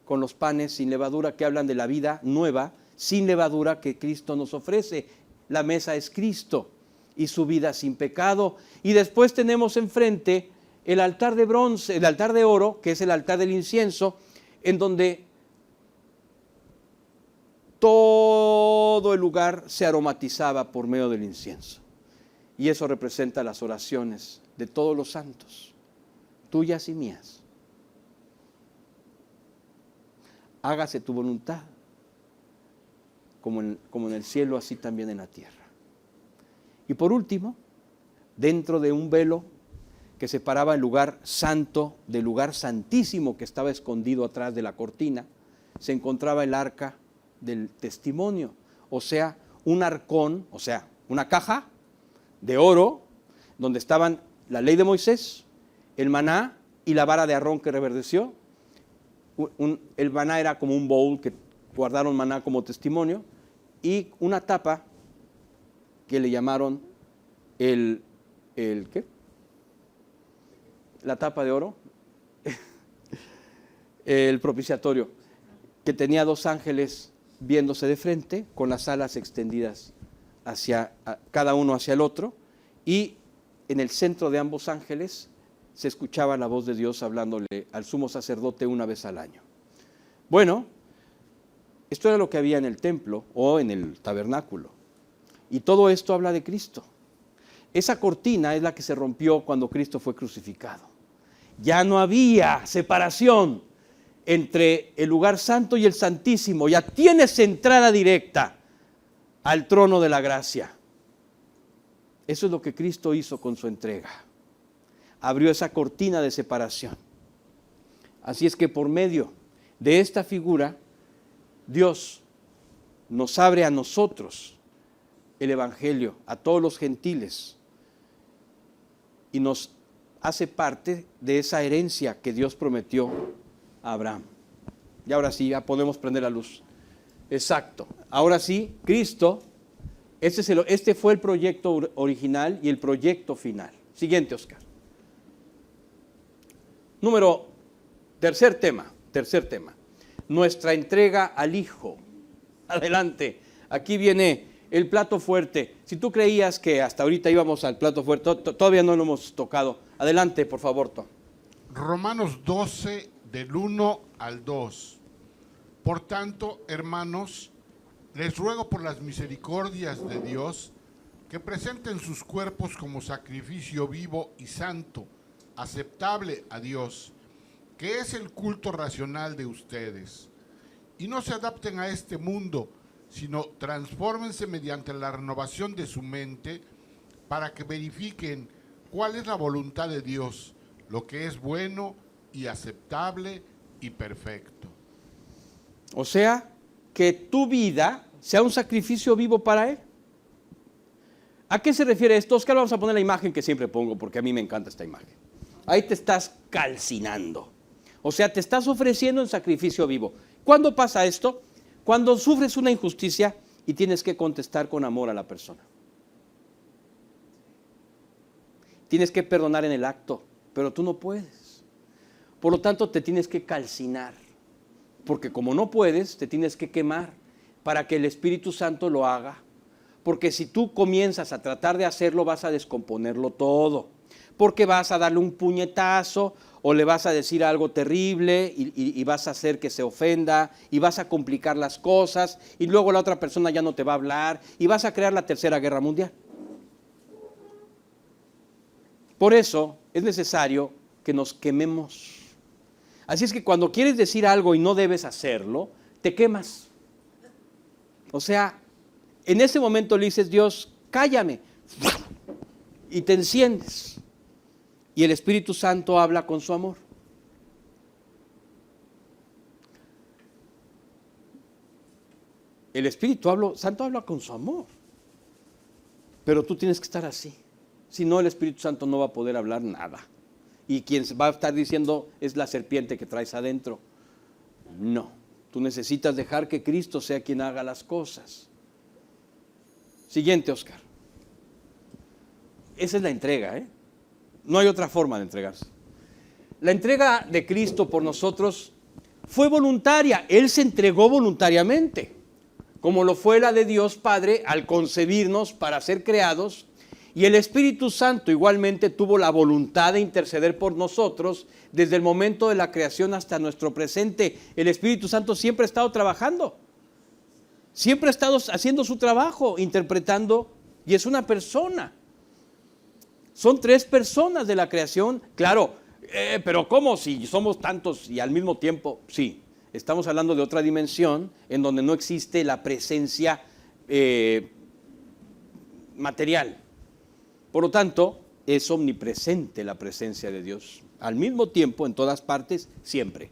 Speaker 1: con los panes sin levadura que hablan de la vida nueva, sin levadura que Cristo nos ofrece. La mesa es Cristo y su vida sin pecado. Y después tenemos enfrente el altar de bronce, el altar de oro, que es el altar del incienso, en donde todo el lugar se aromatizaba por medio del incienso. Y eso representa las oraciones de todos los santos, tuyas y mías. Hágase tu voluntad, como en el cielo, así también en la tierra. Y por último, dentro de un velo que separaba el lugar santo del lugar santísimo que estaba escondido atrás de la cortina, se encontraba el arca del testimonio, o sea, un arcón, o sea, una caja de oro, donde estaban la ley de Moisés, el maná y la vara de Aarón que reverdeció. El maná era como un bowl que guardaron maná como testimonio, y una tapa que le llamaron ¿qué? La tapa de oro, el propiciatorio, que tenía 2 ángeles viéndose de frente, con las alas extendidas cada uno hacia el otro, y en el centro de ambos ángeles se escuchaba la voz de Dios hablándole al sumo sacerdote una vez al año. Bueno, esto era lo que había en el templo o en el tabernáculo, y todo esto habla de Cristo. Esa cortina es la que se rompió cuando Cristo fue crucificado. Ya no había separación entre el lugar santo y el santísimo. Ya tienes entrada directa al trono de la gracia. Eso es lo que Cristo hizo con su entrega. Abrió esa cortina de separación. Así es que por medio de esta figura, Dios nos abre a nosotros el evangelio, a todos los gentiles, y nos hace parte de esa herencia que Dios prometió a Abraham. Y ahora sí, ya podemos prender la luz. Exacto. Ahora sí, Cristo, este fue el proyecto original y el proyecto final. Siguiente, Oscar. Tercer tema. Nuestra entrega al Hijo. Adelante. Aquí viene el plato fuerte. Si tú creías que hasta ahorita íbamos al plato fuerte, todavía no lo hemos tocado. Adelante, por favor, Tom.
Speaker 2: Romanos 12, del 1 al 2. Por tanto, hermanos, les ruego por las misericordias de Dios que presenten sus cuerpos como sacrificio vivo y santo, aceptable a Dios, que es el culto racional de ustedes. Y no se adapten a este mundo, sino transfórmense mediante la renovación de su mente para que verifiquen cuál es la voluntad de Dios, lo que es bueno y aceptable y perfecto.
Speaker 1: O sea, que tu vida sea un sacrificio vivo para Él. ¿A qué se refiere esto? Oscar, vamos a poner la imagen que siempre pongo porque a mí me encanta esta imagen. Ahí te estás calcinando. O sea, te estás ofreciendo en sacrificio vivo. ¿Cuándo pasa esto? Cuando sufres una injusticia y tienes que contestar con amor a la persona. Tienes que perdonar en el acto, pero tú no puedes. Por lo tanto, te tienes que calcinar. Porque como no puedes, te tienes que quemar para que el Espíritu Santo lo haga. Porque si tú comienzas a tratar de hacerlo, vas a descomponerlo todo. Porque vas a darle un puñetazo o le vas a decir algo terrible y vas a hacer que se ofenda y vas a complicar las cosas y luego la otra persona ya no te va a hablar y vas a crear la Tercera Guerra Mundial. Por eso es necesario que nos quememos. Así es que cuando quieres decir algo y no debes hacerlo, te quemas. O sea, en ese momento le dices, Dios, cállame, y te enciendes. Y el Espíritu Santo habla con su amor. El Espíritu Santo habla con su amor. Pero tú tienes que estar así. Si no, el Espíritu Santo no va a poder hablar nada. Y quien va a estar diciendo es la serpiente que traes adentro. No, tú necesitas dejar que Cristo sea quien haga las cosas. Siguiente, Oscar. Esa es la entrega, ¿eh? No hay otra forma de entregarse. La entrega de Cristo por nosotros fue voluntaria. Él se entregó voluntariamente, como lo fue la de Dios Padre al concebirnos para ser creados Y el Espíritu Santo igualmente tuvo la voluntad de interceder por nosotros desde el momento de la creación hasta nuestro presente. El Espíritu Santo siempre ha estado trabajando, siempre ha estado haciendo su trabajo, interpretando, y es una persona. Son 3 personas de la creación, claro, pero ¿cómo si somos tantos y al mismo tiempo? Sí, estamos hablando de otra dimensión en donde no existe la presencia material. Por lo tanto, es omnipresente la presencia de Dios, al mismo tiempo, en todas partes, siempre.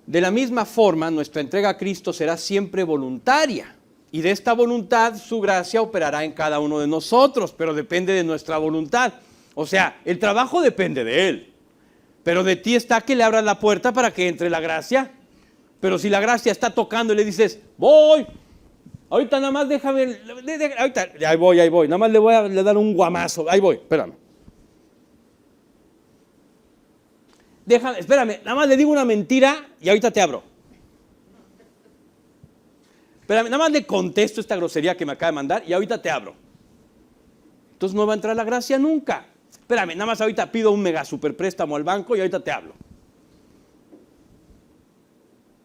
Speaker 1: De la misma forma, nuestra entrega a Cristo será siempre voluntaria, y de esta voluntad su gracia operará en cada uno de nosotros, pero depende de nuestra voluntad. O sea, el trabajo depende de Él, pero de ti está que le abras la puerta para que entre la gracia. Pero si la gracia está tocando y le dices, voy, ahorita nada más déjame, ahorita, ahí voy, nada más le voy a dar un guamazo, ahí voy, espérame. Déjame, espérame, nada más le digo una mentira y ahorita te abro. Espérame, nada más le contesto esta grosería que me acaba de mandar y ahorita te abro. Entonces no va a entrar la gracia nunca. Espérame, nada más ahorita pido un mega super préstamo al banco y ahorita te hablo.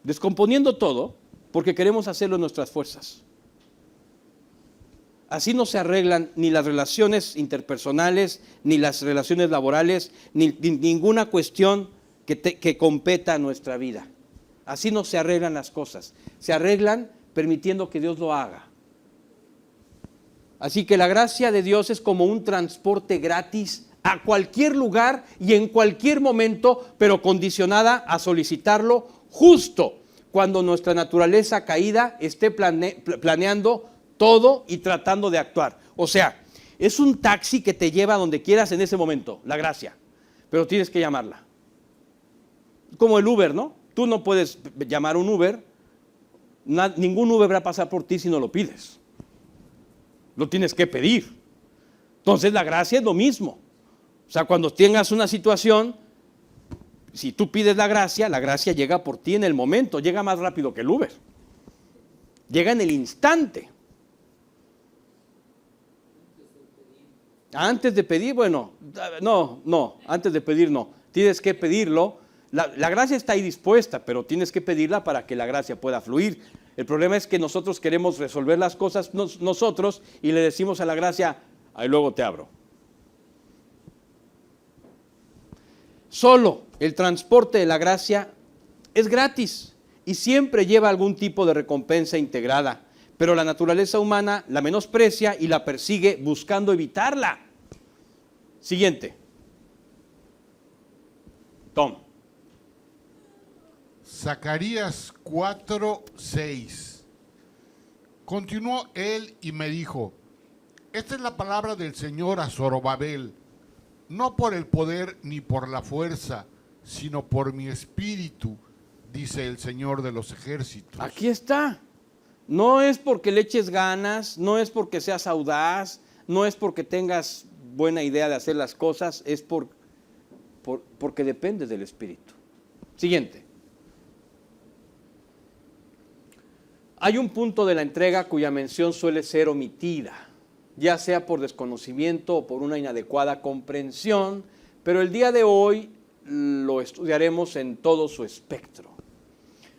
Speaker 1: Descomponiendo todo porque queremos hacerlo en nuestras fuerzas. Así no se arreglan ni las relaciones interpersonales, ni las relaciones laborales, ni ninguna cuestión que competa a nuestra vida. Así no se arreglan las cosas. Se arreglan permitiendo que Dios lo haga. Así que la gracia de Dios es como un transporte gratis a cualquier lugar y en cualquier momento, pero condicionada a solicitarlo justo cuando nuestra naturaleza caída esté planeando todo y tratando de actuar. O sea, es un taxi que te lleva a donde quieras en ese momento, la gracia, pero tienes que llamarla. Como el Uber, ¿no? Tú no puedes llamar un Uber, ningún Uber va a pasar por ti si no lo pides. Lo tienes que pedir. Entonces la gracia es lo mismo. O sea, cuando tengas una situación, si tú pides la gracia llega por ti en el momento, llega más rápido que el Uber. Llega en el instante. Antes de pedir, bueno, no, antes de pedir no. Tienes que pedirlo. La gracia está ahí dispuesta, pero tienes que pedirla para que la gracia pueda fluir. El problema es que nosotros queremos resolver las cosas nosotros y le decimos a la gracia, ahí luego te abro. Solo el transporte de la gracia es gratis y siempre lleva algún tipo de recompensa integrada, pero la naturaleza humana la menosprecia y la persigue buscando evitarla. Siguiente. Tom.
Speaker 2: Zacarías 4:6. Continuó él y me dijo, esta es la palabra del Señor a Zorobabel, no por el poder ni por la fuerza, sino por mi espíritu, dice el Señor de los ejércitos.
Speaker 1: Aquí está. No es porque le eches ganas, no es porque seas audaz, no es porque tengas buena idea de hacer las cosas, es porque dependes del Espíritu. Siguiente. Hay un punto de la entrega cuya mención suele ser omitida, ya sea por desconocimiento o por una inadecuada comprensión, pero el día de hoy lo estudiaremos en todo su espectro.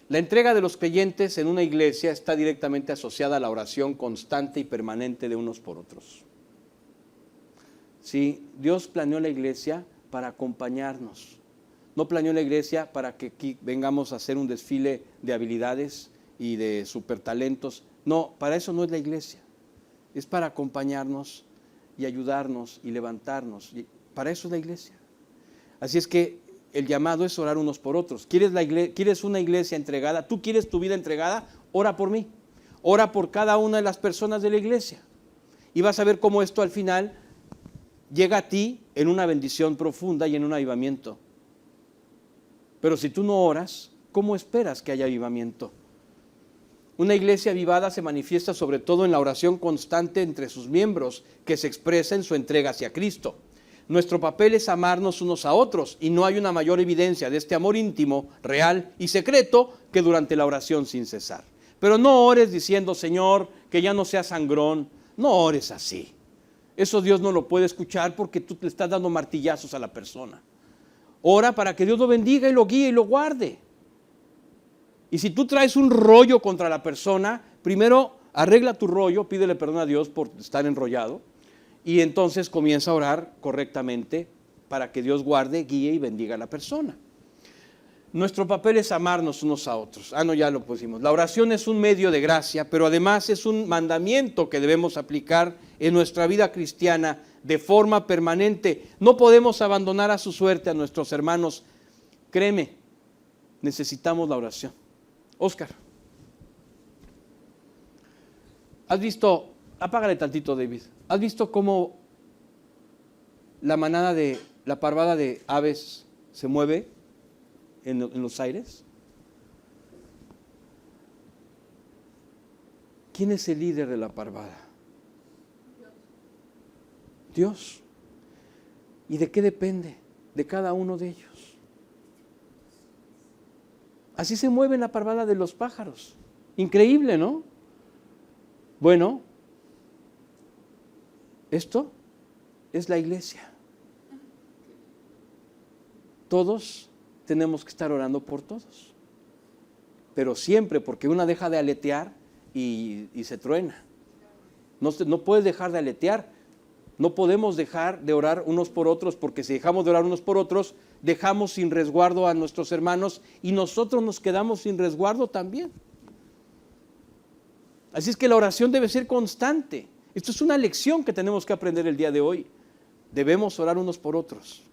Speaker 1: La entrega de los creyentes en una iglesia está directamente asociada a la oración constante y permanente de unos por otros. Sí, Dios planeó la iglesia para acompañarnos. No planeó la iglesia para que aquí vengamos a hacer un desfile de habilidades y de supertalentos. No, para eso no es la iglesia. Es para acompañarnos y ayudarnos y levantarnos. Y para eso es la iglesia. Así es que el llamado es orar unos por otros. ¿Quieres una iglesia entregada? ¿Tú quieres tu vida entregada? Ora por mí. Ora por cada una de las personas de la iglesia. Y vas a ver cómo esto al final llega a ti en una bendición profunda y en un avivamiento. Pero si tú no oras, ¿cómo esperas que haya avivamiento? Una iglesia avivada se manifiesta sobre todo en la oración constante entre sus miembros, que se expresa en su entrega hacia Cristo. Nuestro papel es amarnos unos a otros, y no hay una mayor evidencia de este amor íntimo, real y secreto que durante la oración sin cesar. Pero no ores diciendo, Señor, que ya no sea sangrón. No ores así. Eso Dios no lo puede escuchar porque tú le estás dando martillazos a la persona. Ora para que Dios lo bendiga y lo guíe y lo guarde. Y si tú traes un rollo contra la persona, primero arregla tu rollo, pídele perdón a Dios por estar enrollado y entonces comienza a orar correctamente para que Dios guarde, guíe y bendiga a la persona. Nuestro papel es amarnos unos a otros. No, ya lo pusimos. La oración es un medio de gracia, pero además es un mandamiento que debemos aplicar en nuestra vida cristiana de forma permanente. No podemos abandonar a su suerte a nuestros hermanos. Créeme, necesitamos la oración. Oscar, ¿has visto? Apágale tantito, David. ¿Has visto cómo la parvada de aves se mueve en los aires? ¿Quién es el líder de la parvada? Dios. ¿Y de qué depende? De cada uno de ellos. Así se mueve la parvada de los pájaros. Increíble, ¿no? Bueno, esto es la iglesia. Todos tenemos que estar orando por todos. Pero siempre, porque una deja de aletear y se truena. No puedes dejar de aletear. No podemos dejar de orar unos por otros, porque si dejamos de orar unos por otros, dejamos sin resguardo a nuestros hermanos y nosotros nos quedamos sin resguardo también. Así es que la oración debe ser constante. Esto es una lección que tenemos que aprender el día de hoy. Debemos orar unos por otros.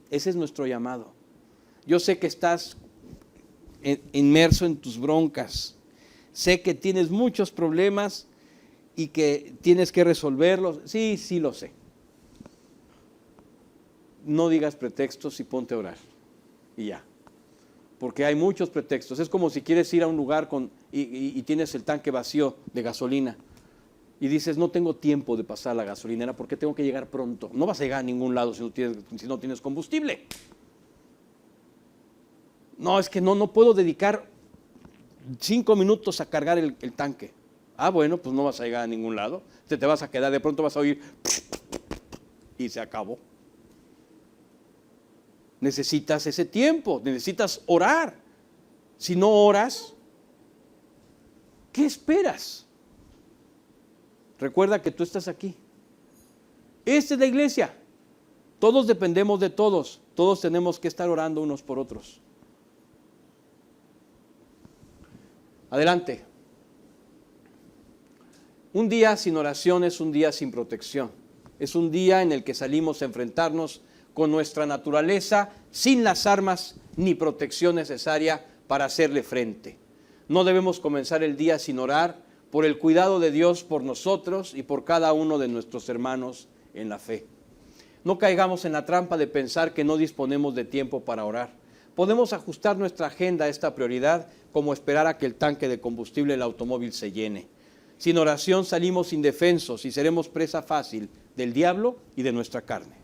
Speaker 1: Ese es nuestro llamado. Yo sé que estás inmerso en tus broncas. Sé que tienes muchos problemas y que tienes que resolverlos. Sí lo sé. No digas pretextos y ponte a orar. Y ya. Porque hay muchos pretextos. Es como si quieres ir a un lugar y tienes el tanque vacío de gasolina. Y dices, no tengo tiempo de pasar la gasolinera porque tengo que llegar pronto. No vas a llegar a ningún lado si no tienes combustible. No, es que no puedo dedicar 5 minutos a cargar el tanque. Bueno, pues no vas a llegar a ningún lado. Te vas a quedar, de pronto vas a oír y se acabó. Necesitas ese tiempo, necesitas orar. Si no oras, ¿qué esperas? Recuerda que tú estás aquí. Esta es la iglesia. Todos dependemos de todos. Todos tenemos que estar orando unos por otros. Adelante. Un día sin oración es un día sin protección. Es un día en el que salimos a enfrentarnos con nuestra naturaleza sin las armas ni protección necesaria para hacerle frente. No debemos comenzar el día sin orar por el cuidado de Dios por nosotros y por cada uno de nuestros hermanos en la fe. No caigamos en la trampa de pensar que no disponemos de tiempo para orar. Podemos ajustar nuestra agenda a esta prioridad como esperar a que el tanque de combustible del automóvil se llene. Sin oración salimos indefensos y seremos presa fácil del diablo y de nuestra carne.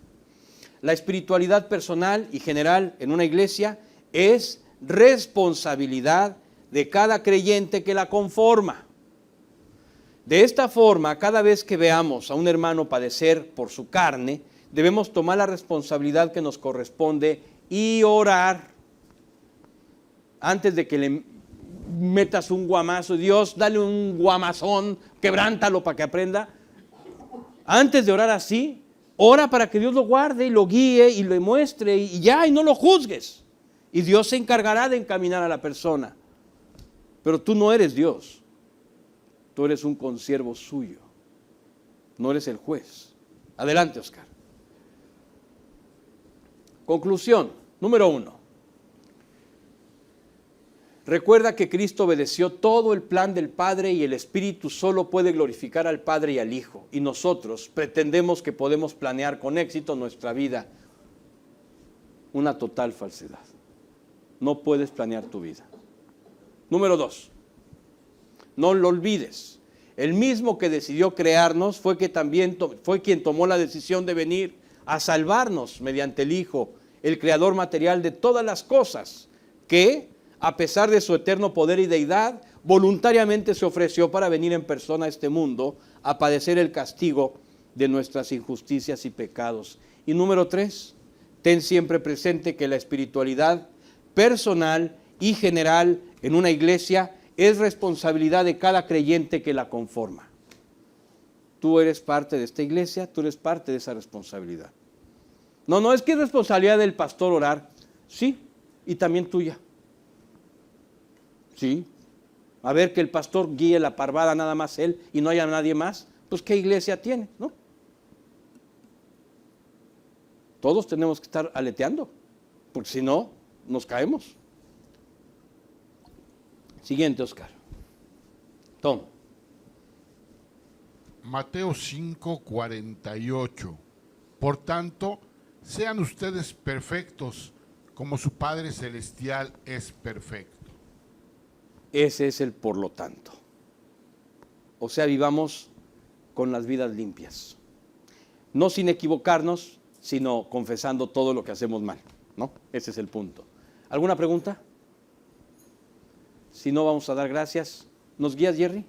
Speaker 1: La espiritualidad personal y general en una iglesia es responsabilidad de cada creyente que la conforma. De esta forma, cada vez que veamos a un hermano padecer por su carne, debemos tomar la responsabilidad que nos corresponde y orar. Antes de que le metas un guamazo, Dios, dale un guamazón, quebrántalo para que aprenda. Antes de orar así, ora para que Dios lo guarde y lo guíe y lo muestre y ya, y no lo juzgues. Y Dios se encargará de encaminar a la persona. Pero tú no eres Dios. Tú eres un consiervo suyo. No eres el juez. Adelante, Oscar. Conclusión, número 1. Recuerda que Cristo obedeció todo el plan del Padre y el Espíritu solo puede glorificar al Padre y al Hijo. Y nosotros pretendemos que podemos planear con éxito nuestra vida. Una total falsedad. No puedes planear tu vida. Número 2. No lo olvides. El mismo que decidió crearnos fue quien tomó la decisión de venir a salvarnos mediante el Hijo, el creador material de todas las cosas, que, a pesar de su eterno poder y deidad, voluntariamente se ofreció para venir en persona a este mundo a padecer el castigo de nuestras injusticias y pecados. Y número 3, ten siempre presente que la espiritualidad personal y general en una iglesia es responsabilidad de cada creyente que la conforma. Tú eres parte de esta iglesia, tú eres parte de esa responsabilidad. No es que es responsabilidad del pastor orar, sí, y también tuya. Sí, a ver que el pastor guíe la parvada nada más él y no haya nadie más, pues ¿qué iglesia tiene? ¿No? Todos tenemos que estar aleteando, porque si no, nos caemos. Siguiente, Oscar. Tom.
Speaker 2: Mateo 5:48. Por tanto, sean ustedes perfectos, como su Padre Celestial es perfecto.
Speaker 1: Ese es el por lo tanto. O sea, vivamos con las vidas limpias. No sin equivocarnos, sino confesando todo lo que hacemos mal, ¿no? Ese es el punto. ¿Alguna pregunta? Si no, vamos a dar gracias. ¿Nos guías, Jerry?